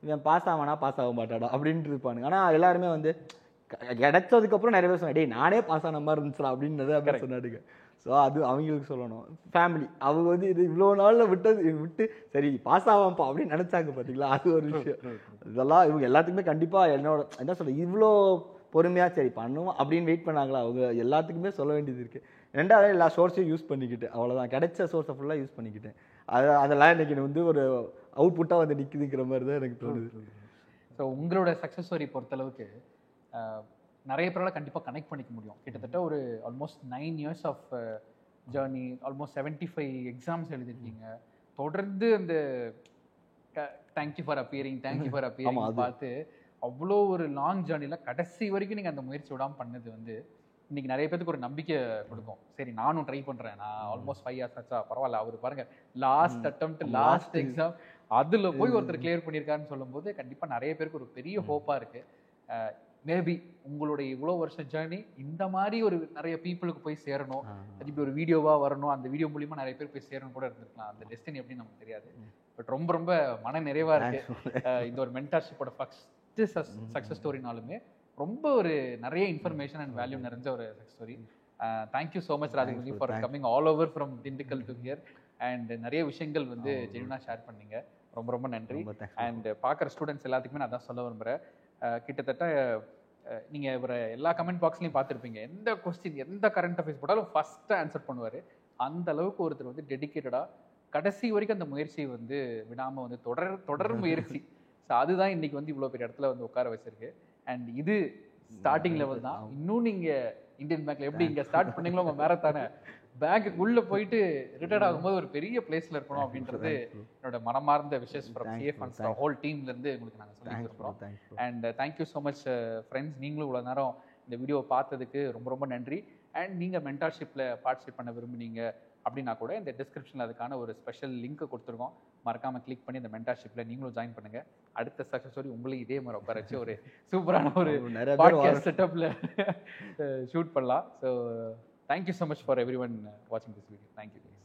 இவன் பாஸ் ஆவானா பாஸ் ஆக மாட்டாடா அப்படின்ட்டு இருப்பானுங்க. ஆனால் எல்லாருமே வந்து கிடைச்சதுக்கப்புறம் நிறைய பேர் சொன்னாங்க, டேய் நானே பாஸ் ஆன மாதிரி இருந்துச்சுடா அப்படின்னு நிறைய பேர் சொன்னாடுங்க. ஸோ அது அவங்களுக்கு சொல்லணும். ஃபேமிலி அவங்க வந்து இது இவ்வளோ நாளில் விட்டு சரி பாஸ் ஆவான்ப்பா அப்படின்னு நினச்சாங்க பார்த்தீங்களா, அது ஒரு விஷயம். இதெல்லாம் இவங்க எல்லாத்துக்குமே கண்டிப்பாக என்னோட என்ன சொல்கிறது, இவ்வளோ பொறுமையாக சரி பண்ணுவோம் அப்படின்னு வெயிட் பண்ணாங்களா, அவங்க எல்லாத்துக்குமே சொல்ல வேண்டியது இருக்குது. ரெண்டாவது எல்லா சோர்ஸையும் யூஸ் பண்ணிக்கிட்டு அவ்வளோதான், கிடைச்ச சோர்ஸை ஃபுல்லாக யூஸ் பண்ணிக்கிட்டேன். அதெல்லாம் இன்னைக்கு வந்து ஒரு அவுட்புட்டாக வந்து நிற்குதுங்கிற மாதிரி தான் எனக்கு தோணுது. ஸோ உங்களோட சக்ஸஸ் ஸ்டோரி பொறுத்தளவுக்கு நிறைய பேரால் கண்டிப்பாக கனெக்ட் பண்ணிக்க முடியும். கிட்டத்தட்ட ஒரு almost 9 years of journey, almost 75 exams எழுதிருக்கீங்க. தொடர்ந்து அந்த தேங்க்யூ ஃபார் அப்பியரிங் பார்த்து அவ்வளோ ஒரு லாங் ஜேர்னியில் கடைசி வரைக்கும் நீங்கள் அந்த முயற்சி விடாமல் பண்ணது வந்து இன்னைக்கு நிறைய பேருக்கு ஒரு நம்பிக்கை கொடுக்கும். சரி நானும் ட்ரை பண்ணுறேன், நான் ஆல்மோஸ்ட் 5 years ஆச்சா பரவாயில்ல, அவர் பாருங்க லாஸ்ட் அட்டெம்ப்ட் லாஸ்ட் எக்ஸாம் அதில் போய் ஒருத்தர் கிளியர் பண்ணியிருக்காருன்னு சொல்லும்போது கண்டிப்பாக நிறைய பேருக்கு ஒரு பெரிய ஹோப்பாக இருக்குது. மேபி உங்களுடைய இவ்வளோ வருஷம் ஜேர்னி இந்த மாதிரி ஒரு நிறைய பீப்புளுக்கு போய் சேரணும், அது இப்படி ஒரு வீடியோவாக வரணும், அந்த வீடியோ மூலியமாக நிறைய பேர் போய் சேரணும் கூட இருந்திருக்கலாம். அந்த டெஸ்டினி எப்படின்னு நமக்கு தெரியாது. பட் ரொம்ப ரொம்ப மன நிறைவாக இருக்குது. இந்த ஒரு மென்டார்ஷிப்போட ஃபஸ்ட்டு சக்ஸஸ் ஸ்டோரினாலுமே ரொம்ப ஒரு நிறைய இன்ஃபர்மேஷன் அண்ட் வேல்யூ நிறைஞ்ச ஒரு success story. Thank you so much Rajaguruji for coming all over from Dindigul to here and நிறைய விஷயங்கள் வந்து ஜெனுவனாக ஷேர் பண்ணீங்க. ரொம்ப ரொம்ப நன்றி. அண்ட் பார்க்குற ஸ்டூடெண்ட்ஸ் எல்லாத்துக்குமே நான் தான் சொல்ல விரும்புகிறேன், கிட்டத்தட்ட நீங்கள் இவரை எல்லா கமெண்ட் பாக்ஸ்லையும் பார்த்துருப்பீங்க. எந்த கொஸ்டின் எந்த கரண்ட் அஃபேர்ஸ் போட்டாலும் ஃபஸ்ட்டு ஆன்சர் பண்ணுவார். அந்த அளவுக்கு ஒருத்தர் வந்து டெடிக்கேட்டடாக கடைசி வரைக்கும் அந்த முயற்சியை வந்து விடாமல் வந்து தொடர் முயற்சி. ஸோ அதுதான் இன்னைக்கு வந்து இவ்வளோ பெரிய இடத்துல வந்து உட்கார வச்சிருக்கு. அண்ட் இது ஸ்டார்டிங் லெவல் தான். இன்னும் நீங்கள் இந்தியன் பேங்க்ல எப்படி இங்கே ஸ்டார்ட் பண்ணீங்களோ உங்கள் மேரத்தானே பேங்க்குள்ளே போயிட்டு ரிட்டையர்ட் ஆகும்போது ஒரு பெரிய பிளேஸில் இருக்கணும் அப்படின்றது என்னோட மனமார்ந்த wishes from CA funds whole டீம்லேருந்து உங்களுக்கு நாங்கள் சொல்லி கொடுக்குறோம். And thank you so much friends, நீங்களும் இவ்வளோ நேரம் இந்த வீடியோவை பார்த்ததுக்கு ரொம்ப ரொம்ப நன்றி. அண்ட் நீங்கள் மென்டார்ஷிப்பில் பார்ட்டிசிபேட் பண்ண விரும்புனீங்க அப்படின்னா கூட இந்த டிஸ்கிரிப்ஷனில் அதுக்கான ஒரு ஸ்பெஷல் லிங்க் கொடுத்துருக்கோம். மறக்காமல் கிளிக் பண்ணி இந்த மென்டார்ஷிப்பில் நீங்களும் ஜாயின் பண்ணுங்கள். அடுத்த சக்ஸஸ் ஸ்டோரி உங்களையும் இதே மாதிரி உட்கார வச்சு ஒரு சூப்பரான ஒரு பாட்காஸ்ட் செட்டப்பில் ஷூட் பண்ணலாம். So thank you so much for everyone watching this video. Thank you.